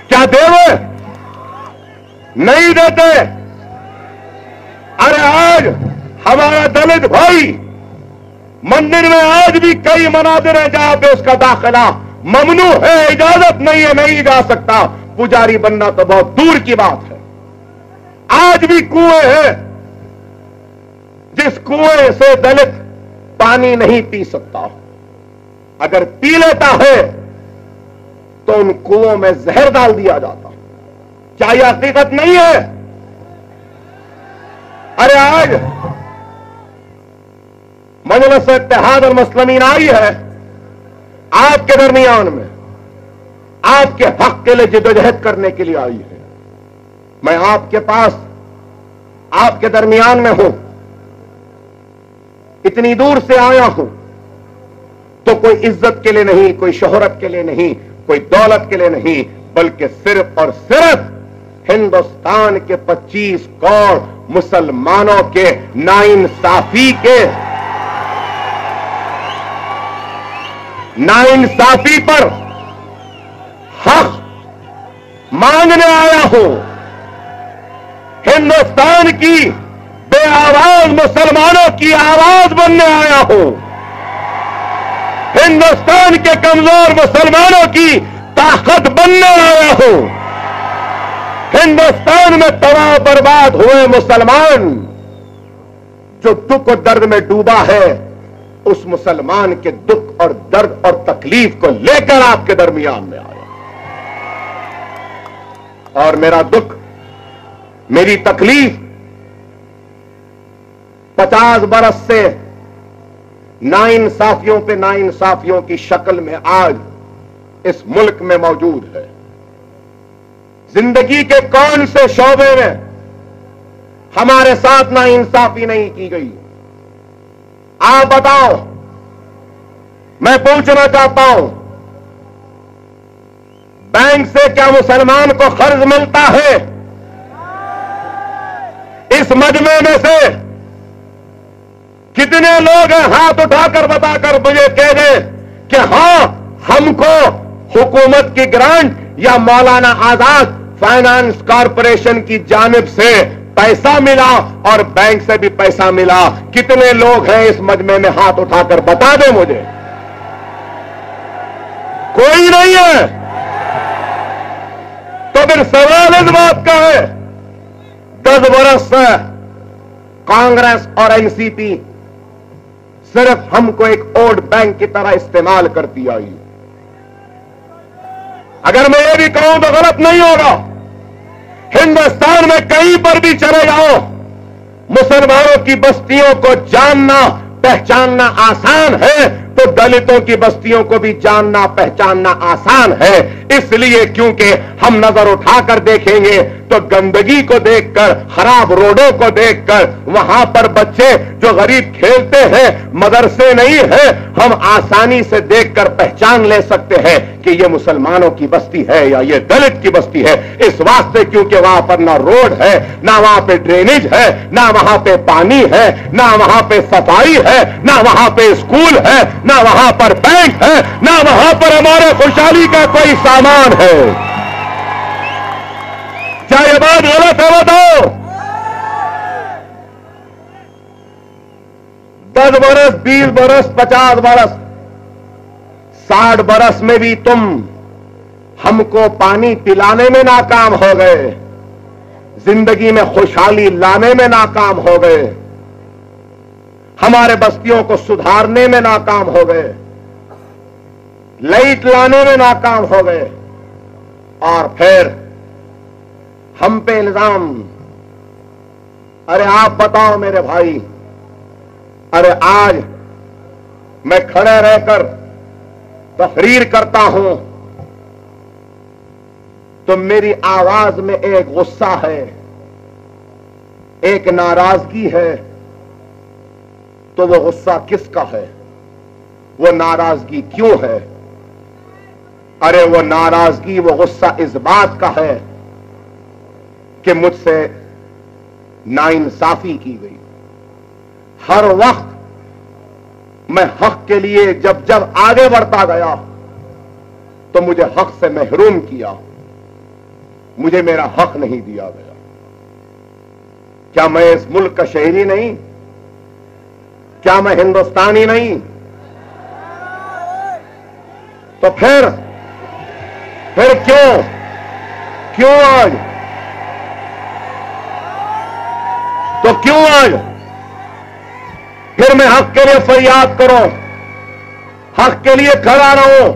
क्या देवे? नहीं देते। अरे आज हमारा दलित भाई मंदिर में आज भी कई मनाजिर हैं जहां पे उसका दाखिला ममनू है, इजाजत नहीं है, नहीं जा सकता। पुजारी बनना तो बहुत दूर की बात है। आज भी कुएं हैं जिस कुएं से दलित पानी नहीं पी सकता। अगर पी लेता है तो उन कुओं में जहर डाल दिया जाता। क्या यह हकीकत नहीं है? अरे आज मजलिस इत्तेहाद और मुस्लिमीन आई है आपके दरमियान में, आपके हक के लिए जिद्दोजहद करने के लिए आई है। मैं आपके पास, आपके दरमियान में हूं, इतनी दूर से आया हूं तो कोई इज्जत के लिए नहीं, कोई शोहरत के लिए नहीं, कोई दौलत के लिए नहीं, बल्कि सिर्फ और सिर्फ हिंदुस्तान के 25 करोड़ मुसलमानों के नाइंसाफी पर हक मांगने आया हूं। हिंदुस्तान की बेआवाज मुसलमानों की आवाज बनने आया हूं। हिंदुस्तान के कमजोर मुसलमानों की ताकत बनने आया हूं। हिंदुस्तान में तबाह बर्बाद हुए मुसलमान जो दुख और दर्द में डूबा है, उस मुसलमान के दुख और दर्द और तकलीफ को लेकर आपके दरमियान में आया। और मेरा दुख, मेरी तकलीफ 50 बरस से नाइंसाफियों पे नाइंसाफियों की शक्ल में आज इस मुल्क में मौजूद है। जिंदगी के कौन से शोबे में हमारे साथ नाइंसाफी नहीं की गई? आप बताओ। मैं पूछना चाहता हूं, बैंक से क्या मुसलमान को कर्ज मिलता है? इस मजमे में से कितने लोग हैं हाथ उठाकर बताकर मुझे कह दें कि हां हमको हुकूमत की ग्रांट या मौलाना आजाद फाइनेंस कॉरपोरेशन की जानिब से पैसा मिला और बैंक से भी पैसा मिला? कितने लोग हैं इस मजमे में? हाथ उठाकर बता दें मुझे। कोई नहीं है। तो फिर सवाल इस बात का है, 10 बरस से कांग्रेस और एनसीपी सिर्फ हमको एक वोट बैंक की तरह इस्तेमाल करती आई। अगर मैं ये भी कहूं तो गलत नहीं होगा, हिंदुस्तान में कहीं पर भी चले जाओ, मुसलमानों की बस्तियों को जानना पहचानना आसान है तो दलितों की बस्तियों को भी जानना पहचानना आसान है। इसलिए क्योंकि हम नजर उठाकर देखेंगे तो गंदगी को देखकर, खराब रोडों को देखकर, वहां पर बच्चे जो गरीब खेलते हैं, मदरसे नहीं है, हम आसानी से देखकर पहचान ले सकते हैं कि ये मुसलमानों की बस्ती है या ये दलित की बस्ती है। इस वास्ते क्योंकि वहां पर ना रोड है, ना वहां पे ड्रेनेज है, ना वहां पे पानी है, ना वहां पे सफाई है, ना वहां पे स्कूल है, ना वहां पर बैंक है, ना वहां पर हमारे खुशहाली का कोई सामान है। क्या ये बात गलत है? बताओ। 10 बरस, 20 बरस, 50 बरस, 60 बरस में भी तुम हमको पानी पिलाने में नाकाम हो गए, जिंदगी में खुशहाली लाने में नाकाम हो गए, हमारे बस्तियों को सुधारने में नाकाम हो गए, लाइट लाने में नाकाम हो गए, और फिर हम पे इल्जाम। अरे आप बताओ मेरे भाई, अरे आज मैं खड़े रहकर तकरीर करता हूं तो मेरी आवाज में एक गुस्सा है, एक नाराजगी है। तो वो गुस्सा किसका है? वो नाराजगी क्यों है? अरे वो नाराजगी, वो गुस्सा इस बात का है कि मुझसे नाइंसाफी की गई। हर वक्त मैं हक के लिए जब जब आगे बढ़ता गया तो मुझे हक से महरूम किया, मुझे मेरा हक नहीं दिया गया। क्या मैं इस मुल्क का शहरी नहीं? क्या मैं हिंदुस्तानी नहीं? तो फिर क्यों आज? तो क्यों आज फिर मैं हक के लिए फरियाद करूं, हक के लिए खड़ा रहूं?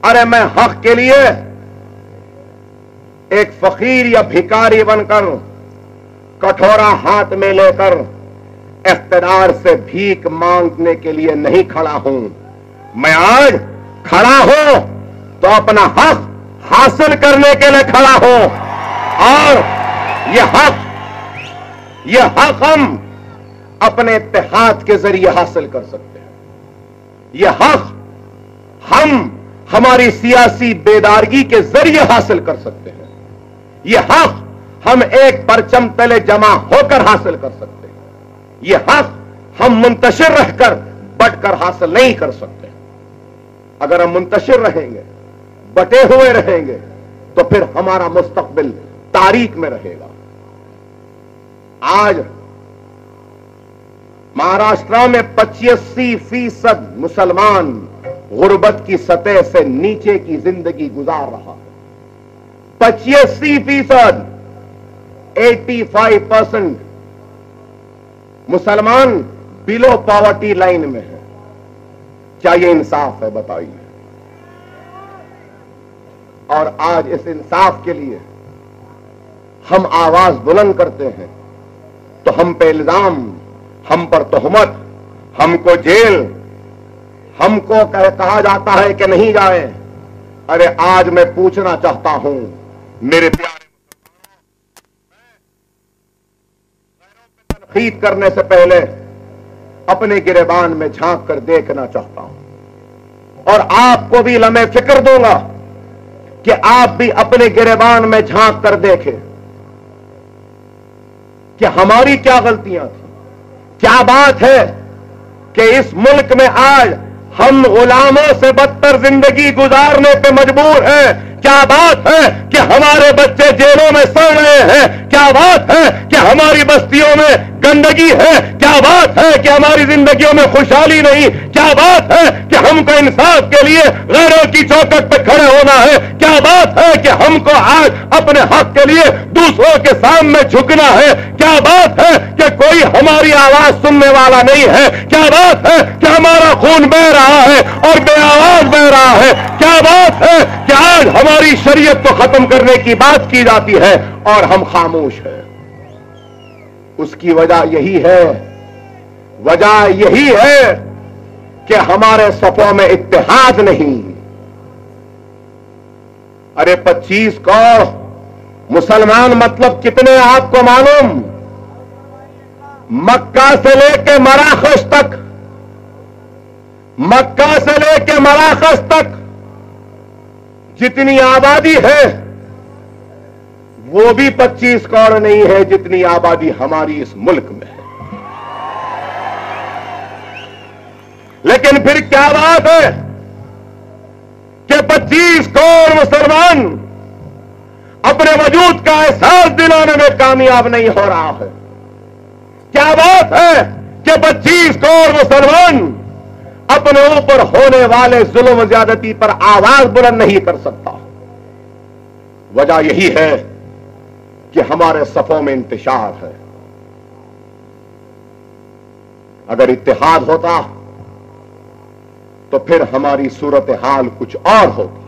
अरे मैं हक के लिए एक फकीर या भिखारी बनकर, कटोरा हाथ में लेकर इख्तिदार से भीख मांगने के लिए नहीं खड़ा हूं। मैं आज खड़ा हूं तो अपना हक हासिल करने के लिए खड़ा हूं, और यह हक हम अपने इत्तेहाद के जरिए हासिल कर सकते हैं। यह हक हम हमारी सियासी बेदारगी के जरिए हासिल कर सकते हैं। यह हक हम एक परचम तले जमा होकर हासिल कर सकते हैं। यह हक हम मुंतशिर रहकर बटकर हासिल नहीं कर सकते। अगर हम मुंतशिर रहेंगे, बटे हुए रहेंगे, तो फिर हमारा मुस्तकबिल तारीख में रहेगा। आज महाराष्ट्र में 85% मुसलमान गुर्बत की सतह से नीचे की जिंदगी गुजार रहा है। 85%, 85% मुसलमान बिलो पॉवर्टी लाइन में है। क्या ये इंसाफ है? बताइए। और आज इस इंसाफ के लिए हम आवाज बुलंद करते हैं तो हम पे इल्जाम, हम पर तोहमत, हमको जेल, हमको कहा जाता है कि नहीं जाए। अरे आज मैं पूछना चाहता हूं मेरे प्यारे, तनकीद करने से पहले अपने गिरेबान में झांक कर देखना चाहता हूं, और आपको भी लम्हे फिक्र दूंगा कि आप भी अपने गिरेबान में झांक कर देखें कि हमारी क्या गलतियां थी। क्या बात है कि इस मुल्क में आज हम गुलामों से बदतर जिंदगी गुजारने पे मजबूर हैं। क्या बात है कि हमारे बच्चे जेलों में सड़ रहे हैं। क्या बात है कि हमारी बस्तियों में गंदगी है। क्या बात है कि हमारी जिंदगियों में खुशहाली नहीं। क्या बात है कि हमको इंसाफ के लिए गैरों की चौखट पे खड़े होना है। क्या बात है कि हमको आज अपने हक के लिए दूसरों के सामने झुकना है। क्या बात है कि कोई हमारी आवाज सुनने वाला नहीं है। क्या बात है कि हमारा खून बह रहा है और बेआवाज बह रहा है। क्या बात है कि आज हमारी शरीयत को खत्म करने की बात की जाती है और हम खामोश हैं। उसकी वजह यही है, वजह यही है कि हमारे सफों में इत्तेहाद नहीं। अरे 25 करोड़ मुसलमान मतलब कितने आपको मालूम? मक्का से लेके मराकश तक, मक्का से लेके मराकश तक जितनी आबादी है वो भी 25 करोड़ नहीं है जितनी आबादी हमारी इस मुल्क में है। लेकिन फिर क्या बात है कि 25 करोड़ मुसलमान अपने वजूद का एहसास दिलाने में कामयाब नहीं हो रहा है। क्या बात है कि 25 करोड़ मुसलमान अपने ऊपर होने वाले जुल्म ज्यादती पर आवाज बुलंद नहीं कर सकता। वजह यही है कि हमारे सफों में इंतशार है। अगर इत्तेहाद होता तो फिर हमारी सूरत हाल कुछ और होगी।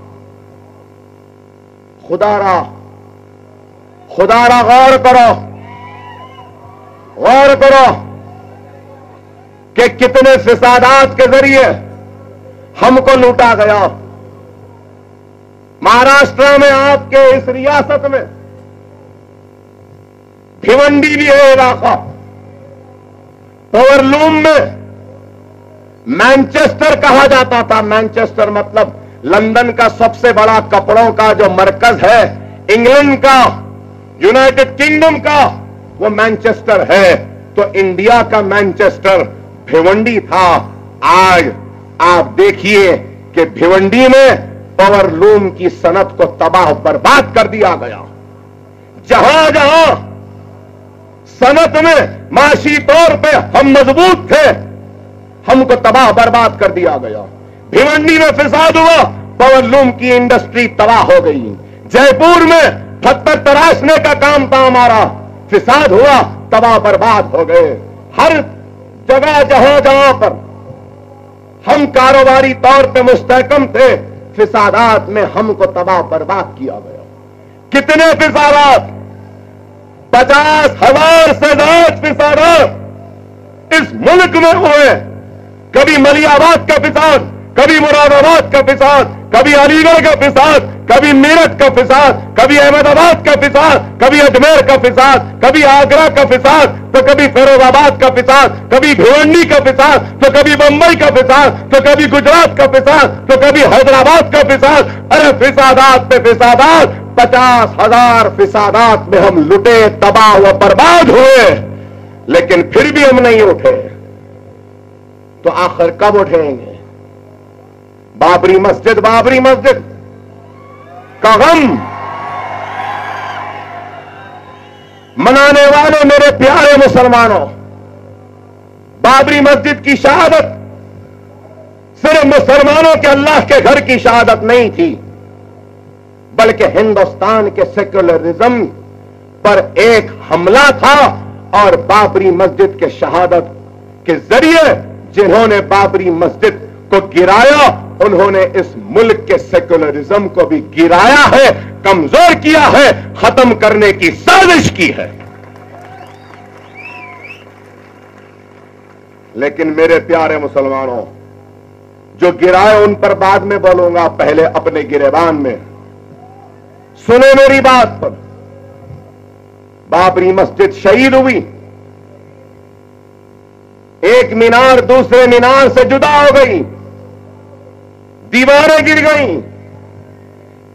खुदारा गौर करो, गौर करो कि कितने फिसादात के जरिए हमको लूटा गया। महाराष्ट्र में आपके इस रियासत में भिवंडी भी है इलाका, पावरलूम में मैनचेस्टर कहा जाता था। मैनचेस्टर मतलब लंदन का सबसे बड़ा कपड़ों का जो मरकज है, इंग्लैंड का, यूनाइटेड किंगडम का, वो मैनचेस्टर है। तो इंडिया का मैनचेस्टर भिवंडी था। आज आप देखिए कि भिवंडी में पावरलूम की सनत को तबाह बर्बाद कर दिया गया। जहां जहां सनत में माशी तौर पे हम मजबूत थे, हमको तबाह बर्बाद कर दिया गया। भिवंडी में फिसाद हुआ, पावरलूम की इंडस्ट्री तबाह हो गई। जयपुर में पत्थर तराशने का काम था हमारा, फिसाद हुआ, तबाह बर्बाद हो गए। हर जगह जहां जहां पर हम कारोबारी तौर पे मुस्तहकम थे, फिसादात में हमको तबाह बर्बाद किया गया। कितने फिसादात? 50,000 से ज्यादा फिसादात इस मुल्क में हुए। कभी मलियाबाद का फिसाद, कभी मुरादाबाद का फिसाद, कभी अलीगढ़ का फिसाद, कभी मेरठ का फिसाद, कभी अहमदाबाद का फिसाद, कभी अजमेर का फिसाद, कभी आगरा का फिसाद, तो कभी फिरोजाबाद का फिसाद, कभी भिवंडी का फिसाद, तो कभी बंबई का फिसाद, तो कभी गुजरात का फिसाद, तो कभी हैदराबाद का फिसाद। अरे फिसादात पे फिसादात, 50,000 फिसादात में हम लुटे, तबाह व बर्बाद हुए, लेकिन फिर भी हम नहीं उठे। तो आखिर कब उठेंगे? बाबरी मस्जिद का गम मनाने वाले मेरे प्यारे मुसलमानों, बाबरी मस्जिद की शहादत सिर्फ मुसलमानों के अल्लाह के घर की शहादत नहीं थी, बल्कि हिंदुस्तान के सेक्युलरिज्म पर एक हमला था। और बाबरी मस्जिद के शहादत के जरिए जिन्होंने बाबरी मस्जिद को गिराया, उन्होंने इस मुल्क के सेक्युलरिज्म को भी गिराया है, कमजोर किया है, खत्म करने की साजिश की है। लेकिन मेरे प्यारे मुसलमानों, जो गिराए उन पर बाद में बोलूंगा, पहले अपने गिरेबान में सुनो मेरी बात पर। बाबरी मस्जिद शहीद हुई, एक मीनार दूसरे मीनार से जुदा हो गई, दीवारें गिर गईं,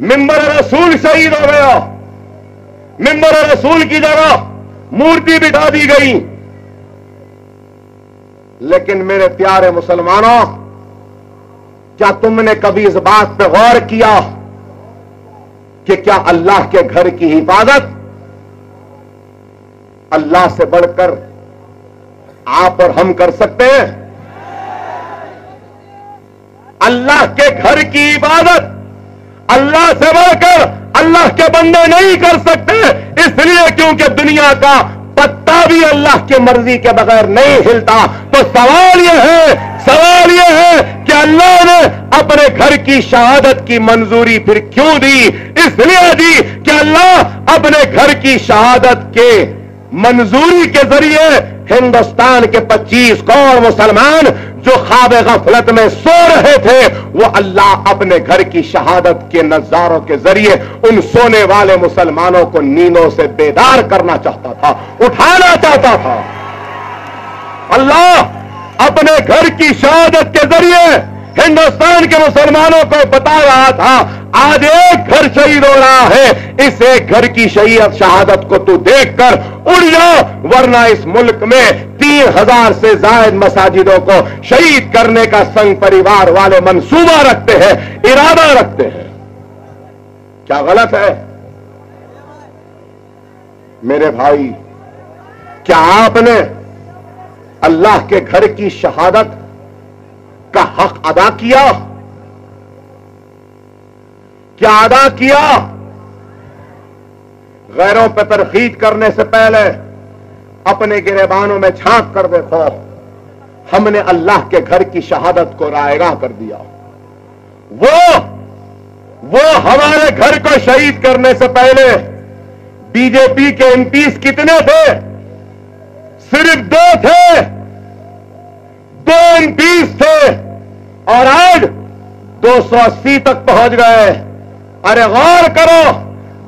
मिंबर रसूल शहीद हो गया, मिंबर रसूल की जगह मूर्ति बिठा दी गई। लेकिन मेरे प्यारे मुसलमानों, क्या तुमने कभी इस बात पर गौर किया कि क्या अल्लाह के घर की हिफाजत अल्लाह से बढ़कर आप और हम कर सकते हैं? अल्लाह के घर की इबादत अल्लाह से बढ़कर अल्लाह के बंदे नहीं कर सकते, इसलिए क्योंकि दुनिया का पत्ता भी अल्लाह की मर्जी के बगैर नहीं हिलता। तो सवाल यह है कि अल्लाह ने अपने घर की शहादत की मंजूरी फिर क्यों दी? इसलिए दी कि अल्लाह अपने घर की शहादत के मंजूरी के जरिए हिंदुस्तान के 25 करोड़ मुसलमान जो ख्वाब गफलत में सो रहे थे, वो अल्लाह अपने घर की शहादत के नजारों के जरिए उन सोने वाले मुसलमानों को नींदों से बेदार करना चाहता था, उठाना चाहता था। अल्लाह अपने घर की शहादत के जरिए हिंदुस्तान के मुसलमानों को बता रहा था, आज एक घर शहीद हो रहा है, इस एक घर की शहादत को तू देखकर उड़ जा, वरना इस मुल्क में 3000 से ज्यादा मसाजिदों को शहीद करने का संघ परिवार वाले मंसूबा रखते हैं, इरादा रखते हैं। क्या गलत है मेरे भाई? क्या आपने अल्लाह के घर की शहादत का हक अदा किया? क्या अदा किया? गैरों पर तरकीद करने से पहले अपने गिरेबानों में झांक कर देखो, हमने अल्लाह के घर की शहादत को रायगा कर दिया। वो हमारे घर को शहीद करने से पहले बीजेपी के एमपीज कितने थे? सिर्फ 2 थे, 2 एमपीज थे, और आज 280 तक पहुंच गए। अरे गौर करो,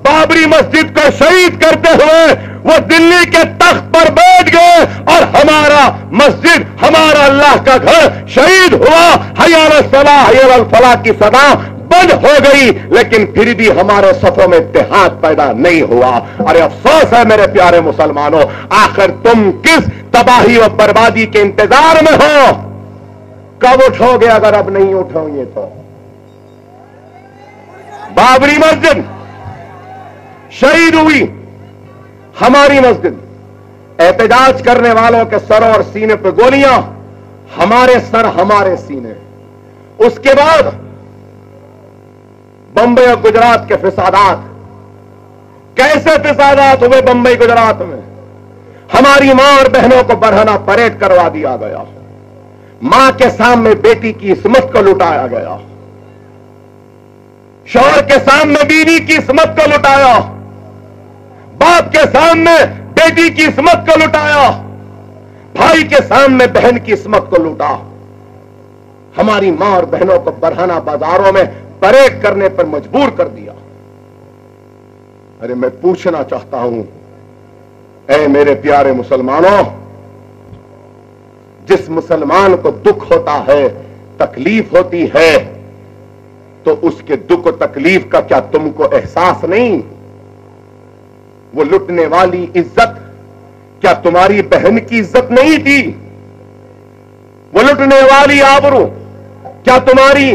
बाबरी मस्जिद को शहीद करते हुए वो दिल्ली के तख्त पर बैठ गए और हमारा मस्जिद, हमारा अल्लाह का घर शहीद हुआ। हय्या अलस सलाह, हय्या अलल फलाह की सदा बंद हो गई, लेकिन फिर भी हमारे सफों में इत्तेहाद पैदा नहीं हुआ। अरे अफसोस है मेरे प्यारे मुसलमानों, आखिर तुम किस तबाही और बर्बादी के इंतजार में हो? कब उठोगे अगर अब नहीं उठोगे तो? बाबरी मस्जिद शहीद हुई, हमारी मस्जिद, एहतजाज करने वालों के सरों और सीने पर गोलियां, हमारे सर हमारे सीने। उसके बाद बंबई और गुजरात के फिसादात, कैसे फिसादात हुए बंबई गुजरात में? हमारी मां और बहनों को बरहना परेड करवा दिया गया, मां के सामने बेटी की इस्मत को लुटाया गया, शौहर के सामने बीवी की इस्मत को लुटाया, बाप के सामने बेटी की इस्मत को लुटाया, भाई के सामने बहन की इस्मत को लूटा। हमारी मां और बहनों को बरहना बाजारों में परेड करने पर मजबूर कर दिया। अरे मैं पूछना चाहता हूं, ऐ मेरे प्यारे मुसलमानों, जिस मुसलमान को दुख होता है, तकलीफ होती है, तो उसके दुख और तकलीफ का क्या तुमको एहसास नहीं? वो लुटने वाली इज्जत क्या तुम्हारी बहन की इज्जत नहीं थी? वो लुटने वाली आबरू क्या तुम्हारी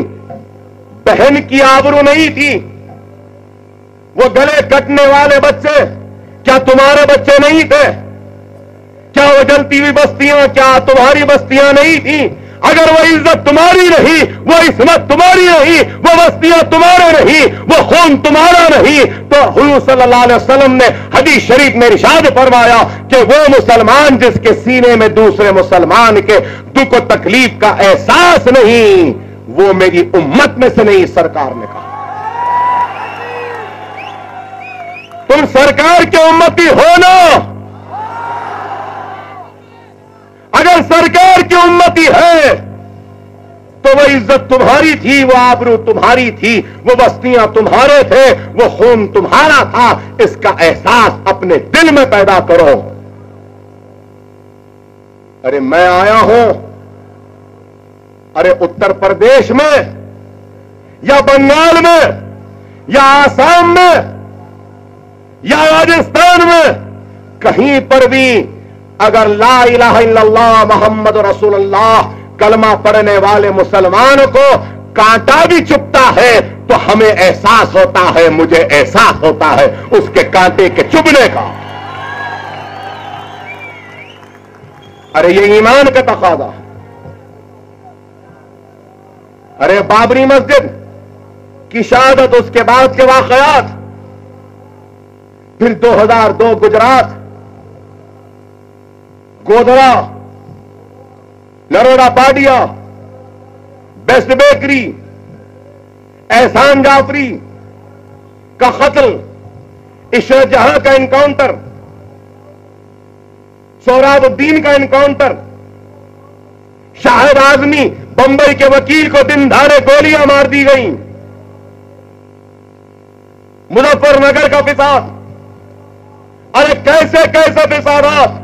बहन की आबरू नहीं थी? वो गले कटने वाले बच्चे क्या तुम्हारे बच्चे नहीं थे? क्या वो जलती हुई बस्तियां क्या तुम्हारी बस्तियां नहीं थी? अगर वो इज्जत तुम्हारी रही, वो इस्मत तुम्हारी रही, वो बस्तियां तुम्हारे रही, वो खून तुम्हारा नहीं, तो हुजूर सल्लल्लाहु अलैहि वसल्लम ने हदीस शरीफ में इरशाद फरमाया कि वो मुसलमान जिसके सीने में दूसरे मुसलमान के दुख और तकलीफ का एहसास नहीं, वो मेरी उम्मत में से नहीं, सरकार ने कहा। तुम सरकार के उम्मती हो ना? अगर सरकार की उम्मती है तो वो इज्जत तुम्हारी थी, वो आबरू तुम्हारी थी, वो बस्तियां तुम्हारे थे, वो खून तुम्हारा था। इसका एहसास अपने दिल में पैदा करो। अरे मैं आया हूं, अरे उत्तर प्रदेश में या बंगाल में या आसाम में या राजस्थान में, कहीं पर भी अगर ला इलाहा इल्लल्लाह मोहम्मद रसूलुल्लाह कलमा पढ़ने वाले मुसलमान को कांटा भी चुभता है तो हमें एहसास होता है, मुझे एहसास होता है उसके कांटे के चुभने का। अरे ये ईमान का तकादा है। अरे बाबरी मस्जिद की शहादत, उसके बाद के वाकयात, फिर 2002 गुजरात, गोधरा, नरोड़ा पाडिया, बेस्ट बेकरी, एहसान जाफरी का कत्ल, इशरत जहां का एनकाउंटर, सोहराबुद्दीन का एनकाउंटर, शाहिद आजमी बंबई के वकील को दिन दहाड़े गोलियां मार दी गई, मुजफ्फरनगर का फिसाद। अरे कैसे कैसे फिसादात।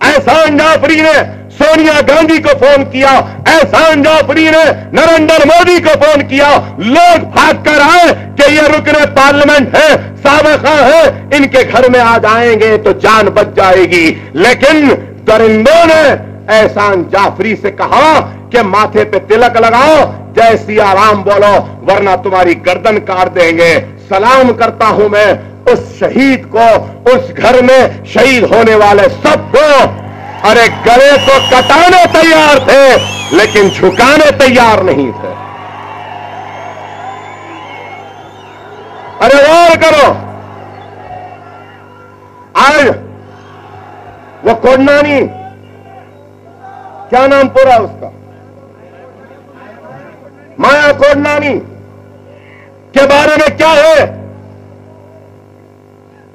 एहसान जाफरी ने सोनिया गांधी को फोन किया, एहसान जाफरी ने नरेंद्र मोदी को फोन किया, लोग भाग कर आए कि ये रुकने पार्लियामेंट है, साबिका है, इनके घर में आ जाएंगे तो जान बच जाएगी। लेकिन दरिंदों ने एहसान जाफरी से कहा कि माथे पे तिलक लगाओ, जय सिया राम बोलो, वरना तुम्हारी गर्दन काट देंगे। सलाम करता हूं मैं उस शहीद को, उस घर में शहीद होने वाले सबको। अरे गले तो कटाने तैयार थे लेकिन झुकाने तैयार नहीं थे। अरे गौर करो, आज वो कोडनानी, क्या नाम पूरा उसका, माया कोडनानी के बारे में क्या है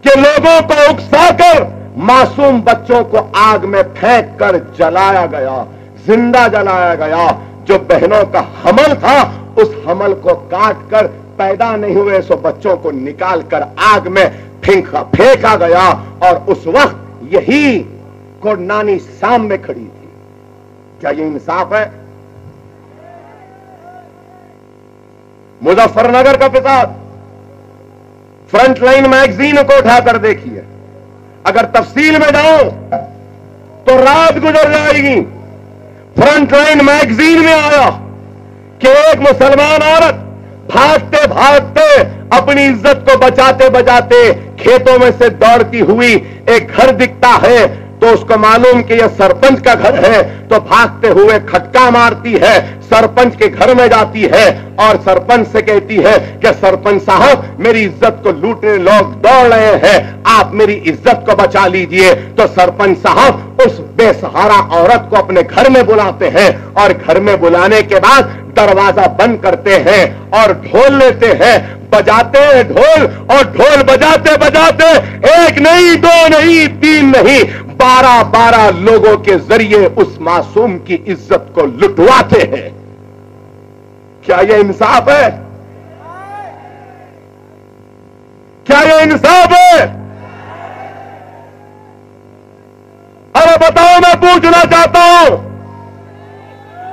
कि लोगों को उकसाकर मासूम बच्चों को आग में फेंक कर जलाया गया, जिंदा जलाया गया। जो बहनों का हमल था उस हमल को काट कर पैदा नहीं हुए सो बच्चों को निकाल कर आग में फेंका गया। और उस वक्त यही कोडनानी शाम में खड़ी थी। क्या ये इंसाफ है? मुजफ्फरनगर का फिसाद, फ्रंटलाइन मैगजीन को उठाकर देखिए, अगर तफसील में जाऊं तो रात गुजर जाएगी। फ्रंटलाइन मैगजीन में आया कि एक मुसलमान औरत भागते भागते अपनी इज्जत को बचाते बचाते खेतों में से दौड़ती हुई एक घर दिखता है तो उसको मालूम कि यह सरपंच का घर है, तो भागते हुए खटका मारती है, सरपंच के घर में जाती है और सरपंच से कहती है कि सरपंच साहब मेरी इज्जत को लूटने लोग दौड़ रहे हैं, आप मेरी इज्जत को बचा लीजिए। तो सरपंच साहब उस बेसहारा औरत को अपने घर में बुलाते हैं और घर में बुलाने के बाद दरवाजा बंद करते हैं और ढोल लेते हैं, बजाते हैं ढोल, और ढोल बजाते बजाते एक नहीं, दो नहीं, तीन नहीं, 12 लोगों के जरिए उस मासूम की इज्जत को लुटवाते हैं। क्या यह इंसाफ है? क्या यह इंसाफ है? अरे बताओ, मैं पूछना चाहता हूं,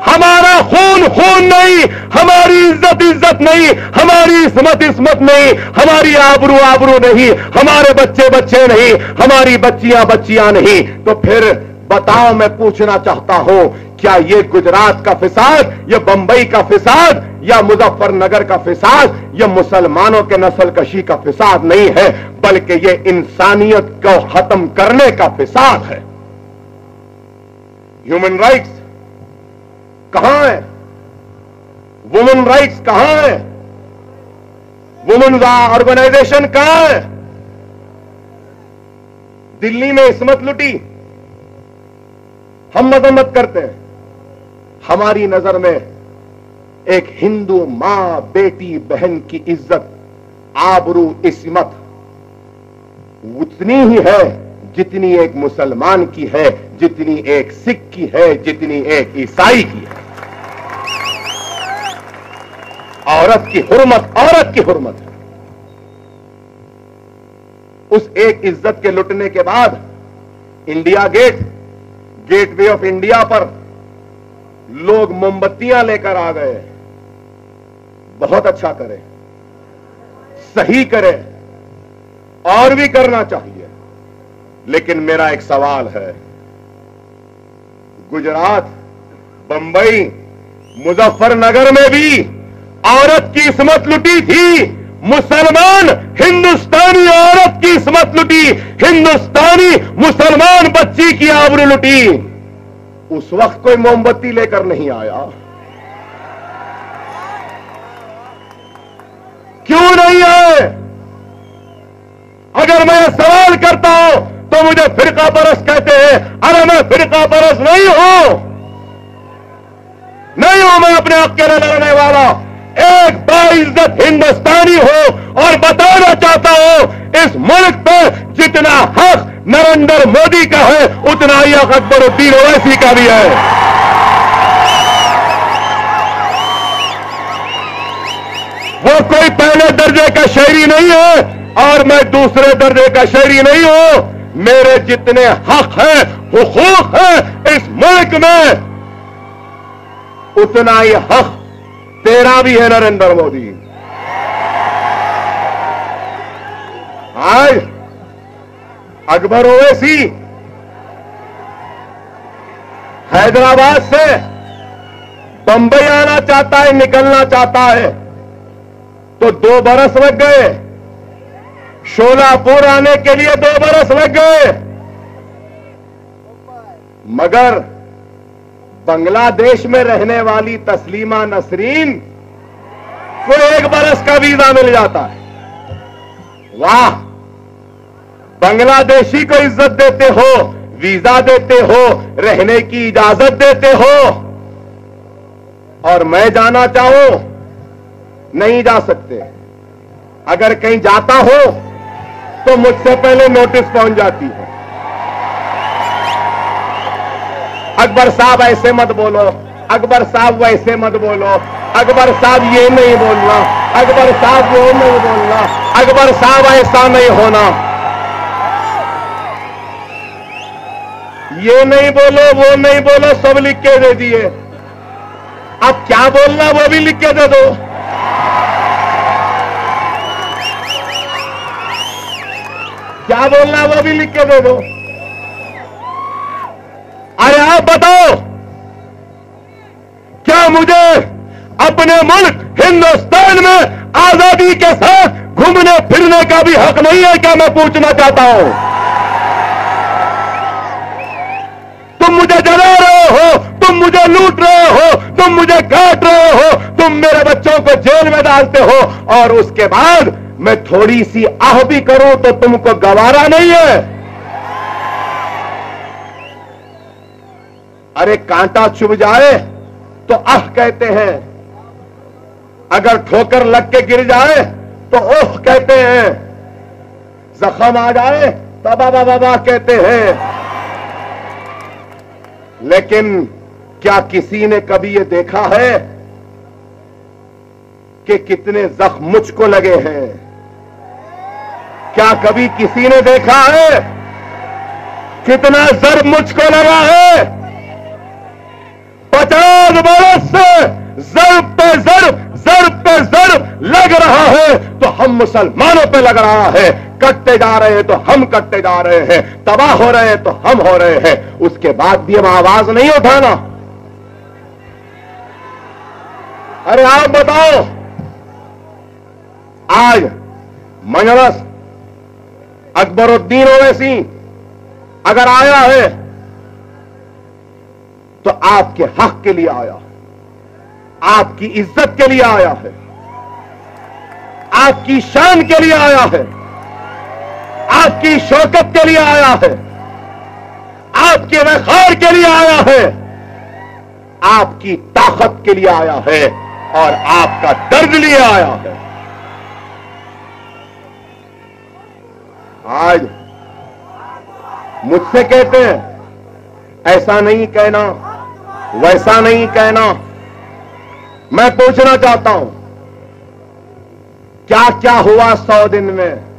हमारा खून खून नहीं, हमारी इज्जत इज्जत नहीं, हमारी इस्मत इस्मत नहीं, हमारी आबरू आबरू नहीं, हमारे बच्चे बच्चे नहीं, हमारी बच्चियां बच्चियां नहीं, तो फिर बताओ, मैं पूछना चाहता हूं, क्या ये गुजरात का फिसाद, ये बंबई का फिसाद, या मुजफ्फरनगर का फिसाद, ये मुसलमानों के नस्लकशी का फिसाद नहीं है, बल्कि ये इंसानियत को खत्म करने का फिसाद है। ह्यूमन राइट्स कहां है? वुमेन राइट्स कहां है? वुमेन ऑर्गेनाइजेशन कहां है? दिल्ली में इस्मत लुटी, हम मजम्मत करते हैं। हमारी नजर में एक हिंदू मां, बेटी, बहन की इज्जत, आबरू, इस्मत उतनी ही है जितनी एक मुसलमान की है, जितनी एक सिख की है, जितनी एक ईसाई की है। औरत की हुर्मत, औरत की हुर्मत है। उस एक इज्जत के लुटने के बाद India gate, gateway of India पर लोग मोमबत्तियां लेकर आ गए। बहुत अच्छा करें, सही करें, और भी करना चाहिए। लेकिन मेरा एक सवाल है, गुजरात, बंबई, मुजफ्फरनगर में भी औरत की इस्मत लुटी थी। मुसलमान हिंदुस्तानी औरत की इस्मत लुटी, हिंदुस्तानी मुसलमान बच्ची की आबरू लुटी। उस वक्त कोई मोमबत्ती लेकर नहीं आया। क्यों नहीं आए? अगर मैं सवाल करता हूं तो मुझे फिरका परस्त कहते हैं। अरे मैं फिरका परस्त नहीं हूं, मैं अपने हक के लिए लड़ने वाला एक बाइज्जत हिंदुस्तानी हूं। और बताना चाहता हूं, इस मुल्क पे जितना हक नरेंद्र मोदी का है, उतना ही हक अकबरुद्दीन ओवैसी का भी है। वो कोई पहले दर्जे का शहरी नहीं है और मैं दूसरे दर्जे का शहरी नहीं हूं। मेरे जितने हक हैं, हुकूक हैं इस मुल्क में, उतना ही हक तेरा भी है नरेंद्र मोदी। आज अकबर ओवैसी हैदराबाद से बंबई आना चाहता है, निकलना चाहता है, तो 2 बरस लग गए। शोलापुर आने के लिए 2 बरस लग गए। मगर बांग्लादेश में रहने वाली तस्लीमा नसरीन को 1 बरस का वीजा मिल जाता है। वाह, बांग्लादेशी को इज्जत देते हो, वीजा देते हो, रहने की इजाजत देते हो। और मैं जाना चाहूं, नहीं जा सकते। अगर कहीं जाता हो तो मुझसे पहले नोटिस पहुंच जाती है। अकबर साहब ऐसे मत बोलो, अकबर साहब वैसे मत बोलो, अकबर साहब ये नहीं बोलना, अकबर साहब वो नहीं बोलना, अकबर साहब ऐसा नहीं होना, ये नहीं बोलो, वो नहीं बोलो, सब लिख के दे दिए। अब क्या बोलना वो भी लिख के दे दो। क्या बोलना वो भी लिख के दे दो। अरे आप बताओ, क्या मुझे अपने मुल्क हिंदुस्तान में आजादी के साथ घूमने फिरने का भी हक नहीं है? क्या मैं पूछना चाहता हूं। तुम मुझे जला रहे हो, तुम मुझे लूट रहे हो, तुम मुझे काट रहे हो, तुम मेरे बच्चों को जेल में डालते हो, और उसके बाद मैं थोड़ी सी आह भी करूं तो तुमको गवारा नहीं है। अरे कांटा चुभ जाए तो आह कहते हैं, अगर ठोकर लग के गिर जाए तो ओह कहते हैं, जख्म आ जाए तो बाबा बाबा कहते हैं। लेकिन क्या किसी ने कभी ये देखा है कि कितने जख्म मुझको लगे हैं? क्या कभी किसी ने देखा है कितना जर्ब मुझको लगा है? 50 बरस से जर्ब पे जर्ब, जर्ब पे जर्ब लग रहा है, तो हम मुसलमानों पे लग रहा है। कटते जा रहे हैं तो हम कटते जा रहे हैं, तबाह हो रहे हैं तो हम हो रहे हैं। उसके बाद भी हम आवाज नहीं उठाना। अरे आप बताओ, आज मजलिस अकबरुद्दीन ओवैसी अगर आया है तो आपके हक के लिए आया, आपकी इज्जत के लिए आया है, आपकी शान के लिए आया है, आपकी शौकत के लिए आया है, आपके वक़ार के लिए आया है, आपकी ताकत के लिए आया है, और आपका दर्द लिए आया है। आज मुझसे कहते हैं ऐसा नहीं कहना, वैसा नहीं कहना। मैं पूछना चाहता हूं, क्या क्या हुआ 100 दिन में?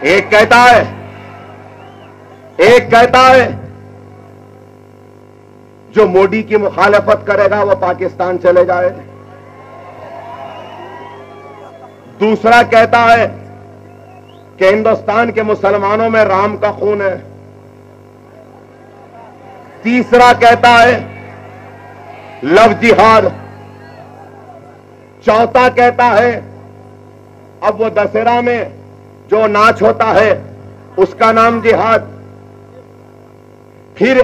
एक कहता है जो मोदी की मुखालफत करेगा वो पाकिस्तान चले जाए। दूसरा कहता है कि हिंदुस्तान के मुसलमानों में राम का खून है। तीसरा कहता है लव जिहाद। चौथा कहता है अब वो दशहरा में जो नाच होता है उसका नाम जिहाद। फिर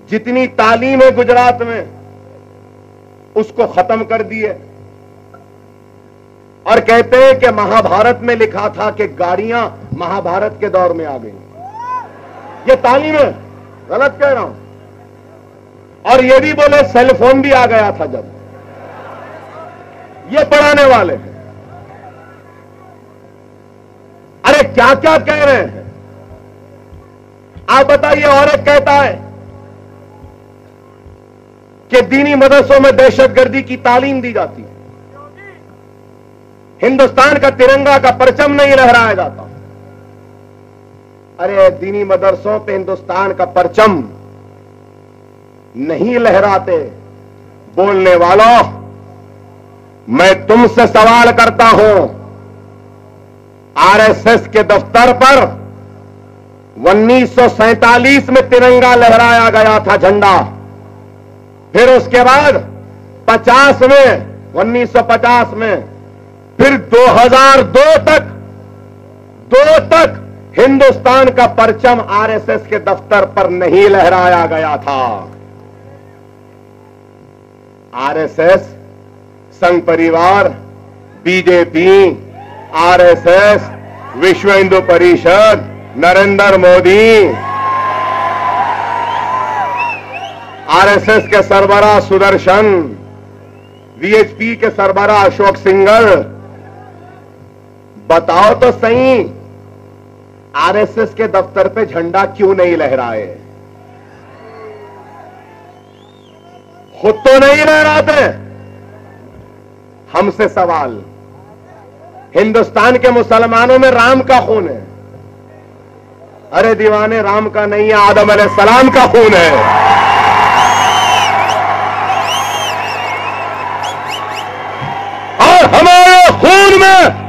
जितनी तालीम है गुजरात में उसको खत्म कर दिए और कहते हैं कि महाभारत में लिखा था कि गाड़ियां महाभारत के दौर में आ गई। ये तालीम है, गलत कह रहा हूं। और ये भी बोले सेलफोन भी आ गया था जब। ये पढ़ाने वाले हैं। अरे क्या क्या कह रहे हैं आप बताइए। और एक कहता है कि दीनी मदरसों में दहशतगर्दी की तालीम दी जाती है, हिंदुस्तान का तिरंगा का परचम नहीं लहराया जाता। अरे दीनी मदरसों पे हिंदुस्तान का परचम नहीं लहराते। बोलने वालों, मैं तुमसे सवाल करता हूं, आरएसएस के दफ्तर पर 1947 में तिरंगा लहराया गया था झंडा। फिर उसके बाद 50 में 1950 में, फिर 2002 तक हिंदुस्तान का परचम आरएसएस के दफ्तर पर नहीं लहराया गया था। आरएसएस, संघ परिवार, बीजेपी, आरएसएस, विश्व हिंदू परिषद, नरेंद्र मोदी, आरएसएस के सरबराह सुदर्शन, वीएचपी के सरबराह अशोक सिंघल, बताओ तो सही आरएसएस के दफ्तर पे झंडा क्यों नहीं लहराए? खुद तो नहीं लहराते। हमसे सवाल, हिंदुस्तान के मुसलमानों में राम का खून है। अरे दीवाने, राम का नहीं है, आदम अलैहिस्सलाम का खून है। और हमारे खून में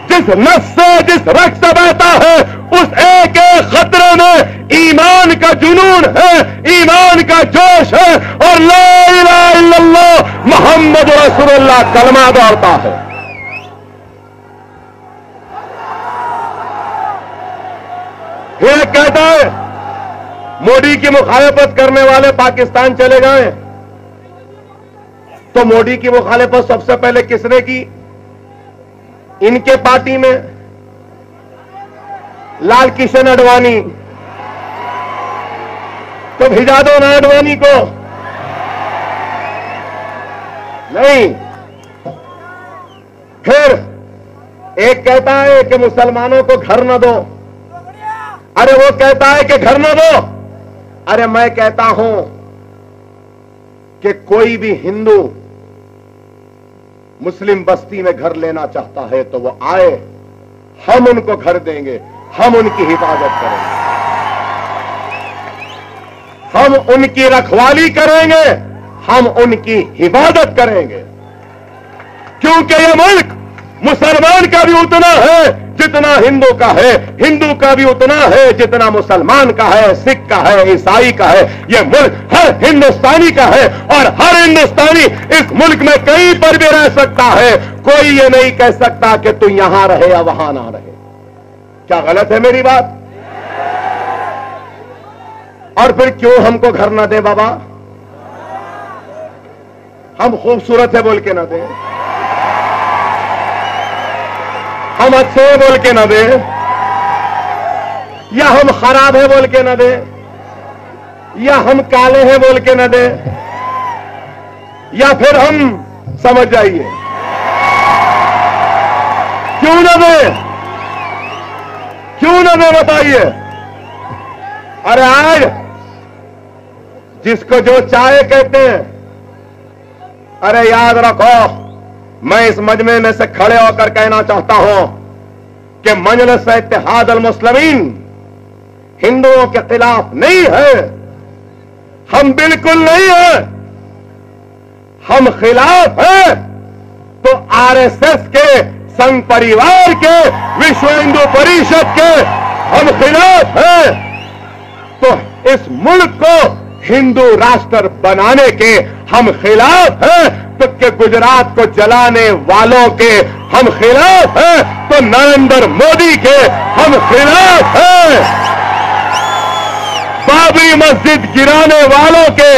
जिस नस से, जिस रक्त से बहता है, उस एक एक खतरे में ईमान का जुनून है, ईमान का जोश है और ला इलाहा इल्लल्लाह मुहम्मद रसूलुल्लाह कलमा दौड़ता है। फिर कहता है मोदी की मुखालिफत करने वाले पाकिस्तान चले गए। तो मोदी की मुखालिफत सबसे पहले किसने की? इनके पार्टी में लाल किशन आडवाणी। तो भिजा दो ना आडवाणी को। नहीं। फिर एक कहता है कि मुसलमानों को घर न दो। अरे वो कहता है कि घर न दो। अरे मैं कहता हूं कि कोई भी हिंदू मुस्लिम बस्ती में घर लेना चाहता है तो वो आए, हम उनको घर देंगे, हम उनकी हिफाजत करेंगे, हम उनकी रखवाली करेंगे, हम उनकी हिफाजत करेंगे। क्योंकि ये मुल्क मुसलमान का भी उतना है जितना हिंदू का है, हिंदू का भी उतना है जितना मुसलमान का है, सिख का है, ईसाई का है। यह मुल्क हर हिंदुस्तानी का है और हर हिंदुस्तानी इस मुल्क में कहीं पर भी रह सकता है। कोई ये नहीं कह सकता कि तू यहां रहे या वहां ना रहे। क्या गलत है मेरी बात? और फिर क्यों हमको घर ना दे बाबा? हम खूबसूरत है बोल के ना दे, हम अच्छे हैं बोल के ना दे, या हम खराब है बोल के ना दे, या हम काले हैं बोल के ना दे, या फिर हम समझ जाइए क्यों ना दे? क्यों ना दे बताइए। अरे आज जिसको जो चाहे कहते हैं। अरे याद रखो, मैं इस मजमे में से खड़े होकर कहना चाहता हूं कि मजलिस इत्तेहाद अल मुस्लिमीन हिंदुओं के खिलाफ नहीं है। हम बिल्कुल नहीं है। हम खिलाफ हैं तो आरएसएस के संघ परिवार के, विश्व हिंदू परिषद के हम खिलाफ हैं, तो इस मुल्क को हिंदू राष्ट्र बनाने के हम खिलाफ हैं, तो कि गुजरात को जलाने वालों के हम खिलाफ हैं, तो नरेंद्र मोदी के हम खिलाफ हैं, बाबरी मस्जिद गिराने वालों के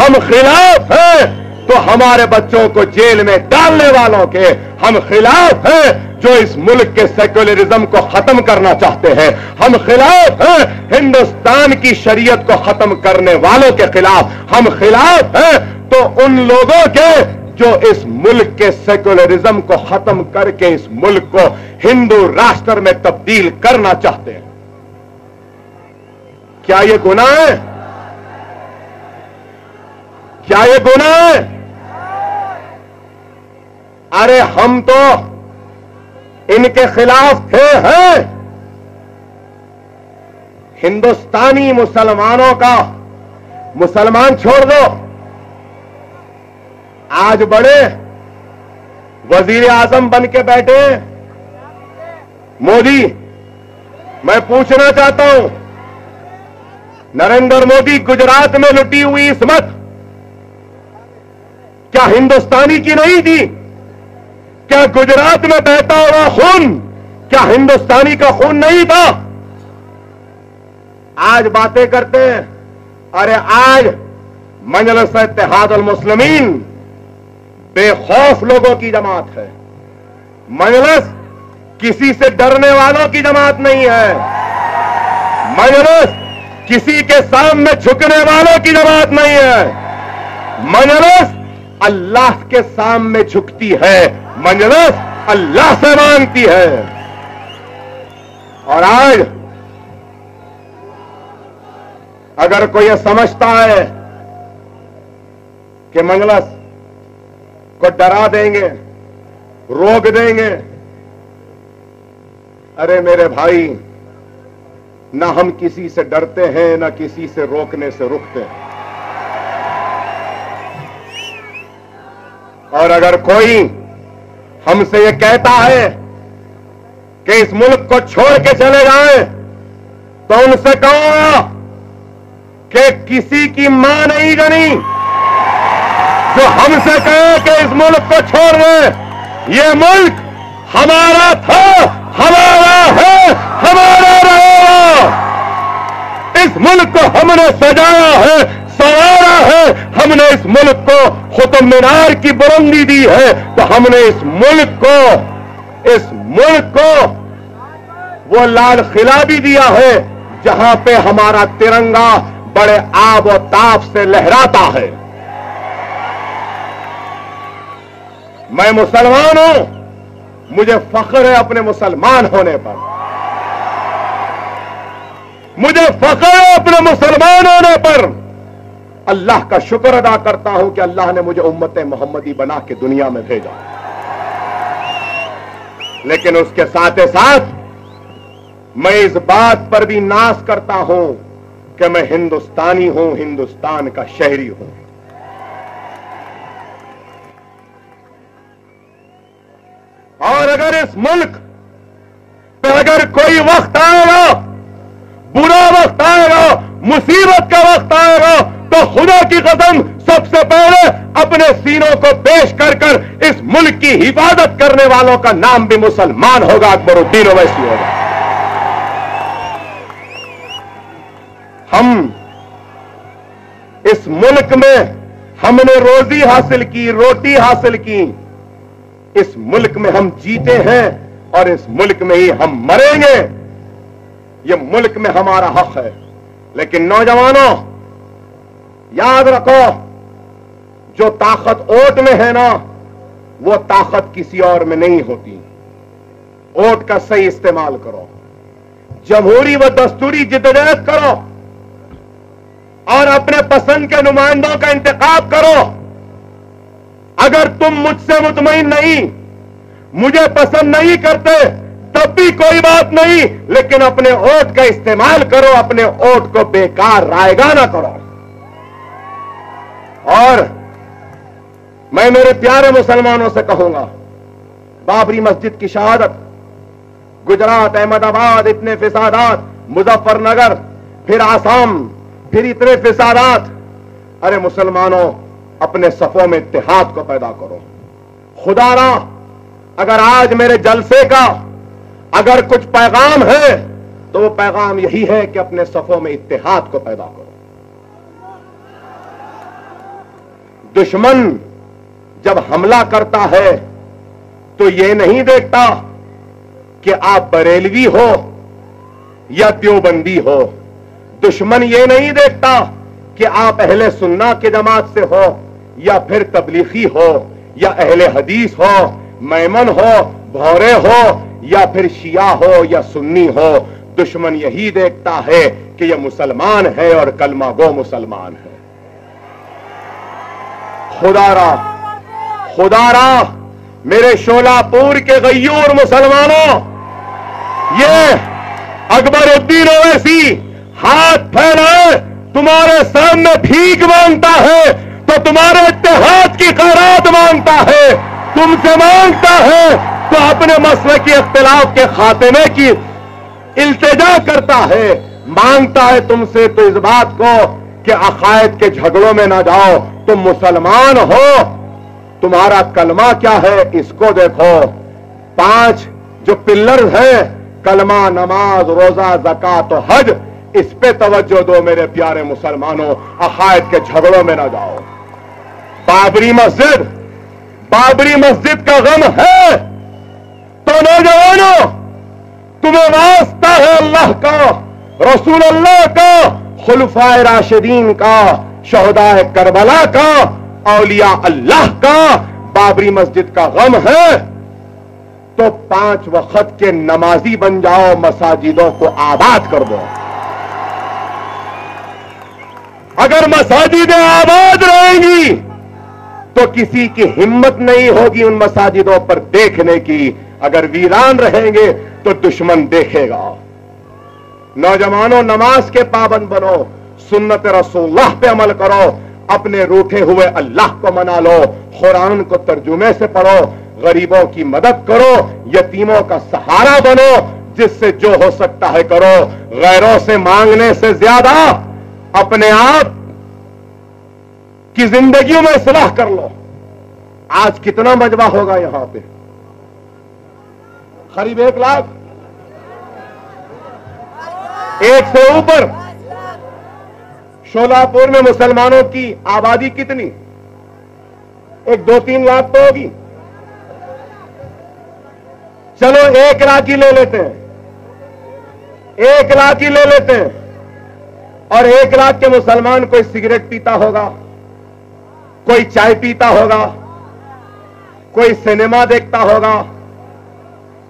हम खिलाफ हैं, तो हमारे बच्चों को जेल में डालने वालों के हम खिलाफ हैं, जो इस मुल्क के सेक्युलरिज्म को खत्म करना चाहते हैं। हम खिलाफ हैं हिंदुस्तान की शरीयत को खत्म करने वालों के खिलाफ हम खिलाफ हैं, तो उन लोगों के जो इस मुल्क के सेक्युलरिज्म को खत्म करके इस मुल्क को हिंदू राष्ट्र में तब्दील करना चाहते हैं। क्या यह गुनाह है? क्या यह गुनाह है? अरे हम तो इनके खिलाफ थे हैं। हिंदुस्तानी मुसलमानों का, मुसलमान छोड़ दो, आज बड़े वजीर आजम बन के बैठे मोदी। मैं पूछना चाहता हूं, नरेंद्र मोदी गुजरात में लुटी हुई इस्मत क्या हिंदुस्तानी की नहीं थी? क्या गुजरात में बहता हुआ खून क्या हिंदुस्तानी का खून नहीं था? आज बातें करते हैं। अरे आज मजलिस इत्तेहादुल मुस्लिमीन बेखौफ लोगों की जमात है। मजलिस किसी से डरने वालों की जमात नहीं है। मजलिस किसी के सामने झुकने वालों की जमात नहीं है। मजलिस अल्लाह के सामने झुकती है, मजलिस अल्लाह से मांगती है। और आज अगर कोई यह समझता है कि मजलिस को डरा देंगे, रोक देंगे, अरे मेरे भाई, ना हम किसी से डरते हैं, ना किसी से रोकने से रुकते हैं। और अगर कोई हमसे ये कहता है कि इस मुल्क को छोड़ के चले जाएं, तो उनसे कहूंगा कि किसी की मां नहीं जनी जो हमसे कहे कि इस मुल्क को छोड़ दे। ये मुल्क हमारा था, हमारा है, हमारा रहेगा। इस मुल्क को हमने सजाया है, संवारा है, हमने इस मुल्क को कुतुब मीनार की बुलंदी दी है, तो हमने इस मुल्क को वो लाल किला भी दिया है जहां पे हमारा तिरंगा बड़े आब और ताब से लहराता है। मैं मुसलमान हूं, मुझे फख्र है अपने मुसलमान होने पर। मुझे फख्र है अपने मुसलमान होने पर। अल्लाह का शुक्र अदा करता हूं कि अल्लाह ने मुझे उम्मत मोहम्मदी बना के दुनिया में भेजा। लेकिन उसके साथ ही साथ मैं इस बात पर भी नाज करता हूं कि मैं हिंदुस्तानी हूं, हिंदुस्तान का शहरी हूं। और अगर इस मुल्क पे अगर कोई वक्त आएगा, बुरा वक्त आएगा, मुसीबत का वक्त आएगा, तो खुदा की कसम सबसे पहले अपने सीनों को पेश कर कर इस मुल्क की हिफाजत करने वालों का नाम भी मुसलमान होगा, अकबरुद्दीन ओवैसी होगा। हम इस मुल्क में हमने रोजी हासिल की, रोटी हासिल की, इस मुल्क में हम जीते हैं और इस मुल्क में ही हम मरेंगे। यह मुल्क में हमारा हक है। लेकिन नौजवानों, याद रखो, जो ताकत वोट में है ना, वो ताकत किसी और में नहीं होती। वोट का सही इस्तेमाल करो, जमहूरी व दस्तूरी जिद्दोजहद करो और अपने पसंद के नुमाइंदों का इंतखाब करो। अगर तुम मुझसे मुतमईन नहीं, मुझे पसंद नहीं करते, तब भी कोई बात नहीं, लेकिन अपने वोट का इस्तेमाल करो, अपने वोट को बेकार रायगा ना करो। और मैं मेरे प्यारे मुसलमानों से कहूंगा, बाबरी मस्जिद की शहादत, गुजरात, अहमदाबाद इतने फिसादात, मुजफ्फरनगर, फिर आसाम, फिर इतने फिसादात। अरे मुसलमानों, अपने सफों में इत्तेहाद को पैदा करो। खुदारा, अगर आज मेरे जलसे का अगर कुछ पैगाम है तो वो पैगाम यही है कि अपने सफों में इत्तेहाद को पैदा करो। दुश्मन जब हमला करता है तो ये नहीं देखता कि आप बरेलवी हो या देवबंदी हो। दुश्मन ये नहीं देखता कि आप अहले सुन्ना की जमात से हो या फिर तबलीगी हो या अहले हदीस हो, मैमन हो, भौरे हो या फिर शिया हो या सुन्नी हो। दुश्मन यही देखता है कि यह मुसलमान है और कलमा गो मुसलमान है। खुदारा, खुदारा, मेरे शोलापुर के गय्यूर मुसलमानों, ये अकबरुद्दीन ओवैसी हाथ फैलाए तुम्हारे सामने भीख मांगता है तो तुम्हारे इत्तेहाद की खैरात मांगता है, तुमसे मांगता है तो अपने मसले की इख्तिलाफ के खात्मे की इल्तिजा करता है, मांगता है तुमसे तो इस बात को कि अकायद के झगड़ों में ना जाओ। तुम मुसलमान हो, तुम्हारा कलमा क्या है इसको देखो। 5 जो पिल्लर्स हैं, कलमा, नमाज, रोजा, ज़कात और हज, इस पे तवज्जो दो मेरे प्यारे मुसलमानों। अकायद के झगड़ों में ना जाओ। बाबरी मस्जिद, बाबरी मस्जिद का गम है तो नौजवानों, तुम्हें वास्ता है अल्लाह का, रसूल अल्लाह का, खुलफाए राशिदीन का, शहदाए करबला का, औलिया अल्लाह का। बाबरी मस्जिद का गम है तो 5 वक्त के नमाजी बन जाओ, मसाजिदों को आबाद कर दो। अगर मसाजिदें आबाद रहेंगी तो किसी की हिम्मत नहीं होगी उन मसाजिदों पर देखने की। अगर वीरान रहेंगे तो दुश्मन देखेगा। नौजवानों, नमाज के पाबंद बनो, सुन्नत रसूलुल्लाह पे अमल करो, अपने रूठे हुए अल्लाह को मना लो, कुरान को तर्जुमे से पढ़ो, गरीबों की मदद करो, यतीमों का सहारा बनो, जिससे जो हो सकता है करो। गैरों से मांगने से ज्यादा अपने आप की जिंदगियों में इस्लाह कर लो। आज कितना मजमा होगा यहां पे? करीब 1 लाख, 1 से ऊपर। शोलापुर में मुसलमानों की आबादी कितनी? 2-3 लाख तो होगी। चलो 1 लाख ही ले लेते हैं, 1 लाख ही ले लेते हैं। और 1 लाख के मुसलमान, कोई सिगरेट पीता होगा, कोई चाय पीता होगा, कोई सिनेमा देखता होगा,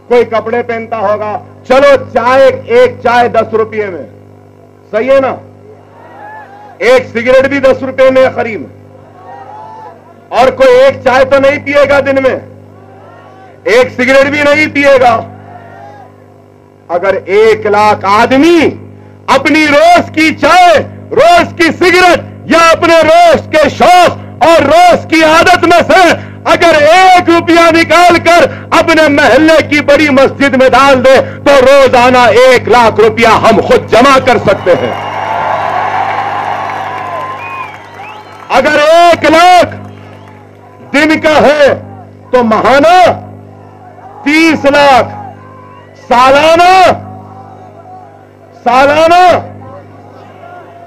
कोई कपड़े पहनता होगा। चलो चाय, 1 चाय 10 रुपये में, सही है ना? 1 सिगरेट भी 10 रुपये में करीब। और कोई 1 चाय तो नहीं पिएगा दिन में, 1 सिगरेट भी नहीं पिएगा। अगर 1 लाख आदमी अपनी रोज की चाय, रोज की सिगरेट या अपने रोज के शौक और रोज की आदत में से अगर 1 रुपया निकाल कर अपने मोहल्ले की बड़ी मस्जिद में डाल दे तो रोजाना 1 लाख रुपया हम खुद जमा कर सकते हैं। अगर 1 लाख दिन का है तो महाना 30 लाख, सालाना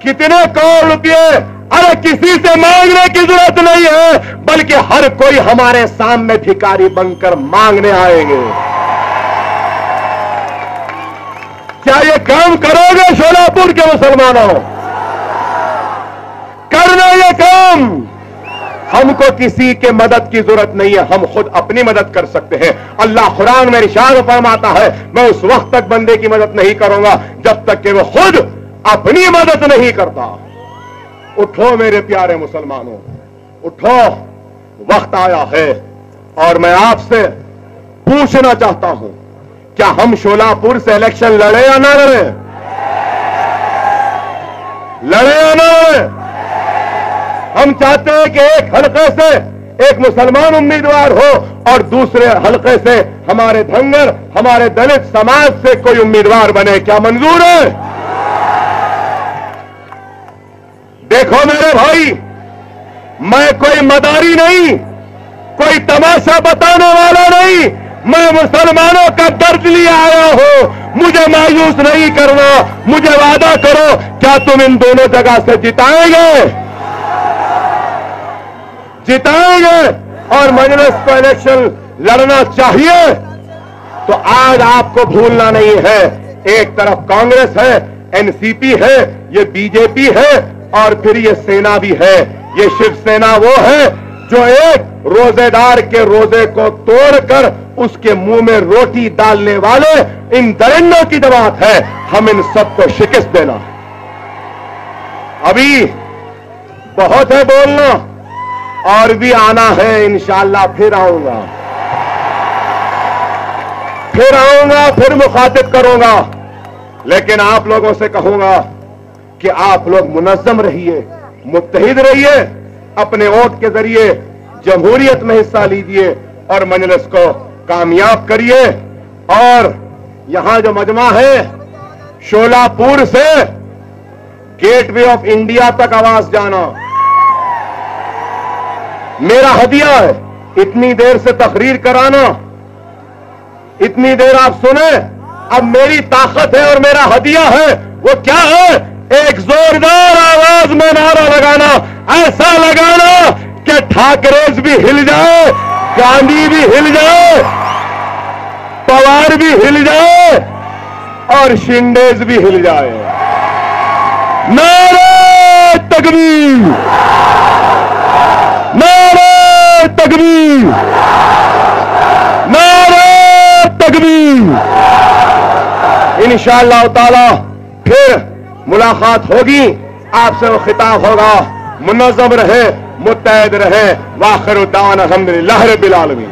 कितने करोड़ रुपए। अरे किसी से मांगने की जरूरत नहीं है, बल्कि हर कोई हमारे सामने भिखारी बनकर मांगने आएंगे। क्या ये काम करोगे शोलापुर के मुसलमानों? करना ये काम। हमको किसी के मदद की जरूरत नहीं है, हम खुद अपनी मदद कर सकते हैं। अल्लाह कुरान में इरशाद फरमाता है, मैं उस वक्त तक बंदे की मदद नहीं करूंगा जब तक कि वो खुद अपनी मदद नहीं करता। उठो मेरे प्यारे मुसलमानों, उठो, वक्त आया है। और मैं आपसे पूछना चाहता हूं, क्या हम शोलापुर से इलेक्शन लड़े या ना लड़े? लड़े या ना लड़े? हम चाहते हैं कि एक हल्के से एक मुसलमान उम्मीदवार हो और दूसरे हलके से हमारे धंगर, हमारे दलित समाज से कोई उम्मीदवार बने, क्या मंजूर है? देखो मेरे भाई, मैं कोई मदारी नहीं, कोई तमाशा बताने वाला नहीं, मैं मुसलमानों का दर्द लिए आया हूं। मुझे मायूस नहीं करना। मुझे वादा करो, क्या तुम इन दोनों जगह से जिताएंगे? जिताएंगे और मजलिस को इलेक्शन लड़ना चाहिए। तो आज आपको भूलना नहीं है, एक तरफ कांग्रेस है, एनसीपी है, ये बीजेपी है और फिर ये सेना भी है। ये शिवसेना वो है जो एक रोजेदार के रोजे को तोड़कर उसके मुंह में रोटी डालने वाले इन दरिंदों की जमात है। हम इन सबको शिकस्त देना। अभी बहुत है बोलना और भी आना है, इंशाअल्लाह फिर आऊंगा, फिर मुखातिब करूंगा। लेकिन आप लोगों से कहूंगा कि आप लोग मुनज़्ज़म रहिए, मुत्तहिद रहिए, अपने वोट के जरिए जमहूरियत में हिस्सा लीजिए और मजलिस को कामयाब करिए। और यहां जो मजमा है, शोलापुर से गेटवे ऑफ इंडिया तक आवाज जाना मेरा हदिया है। इतनी देर से तकरीर कराना, इतनी देर आप सुने, अब मेरी ताकत है और मेरा हदिया है। वो क्या है? एक जोरदार आवाज में नारा लगाना, ऐसा लगाना कि ठाकरेज भी हिल जाए, गांधी भी हिल जाए, पवार भी हिल जाए और शिंडेज भी हिल जाए। नारे तकबीर, नारे तकबीर, नारे तकबीर। इंशाअल्लाह ताला फिर मुलाकात होगी, आपसे वो खिताब होगा। मुनज़्ज़म रहे, मुत्तहिद रहे। वाखिर दावाना अल्हम्दुलिल्लाह रब्बिल आलमीन।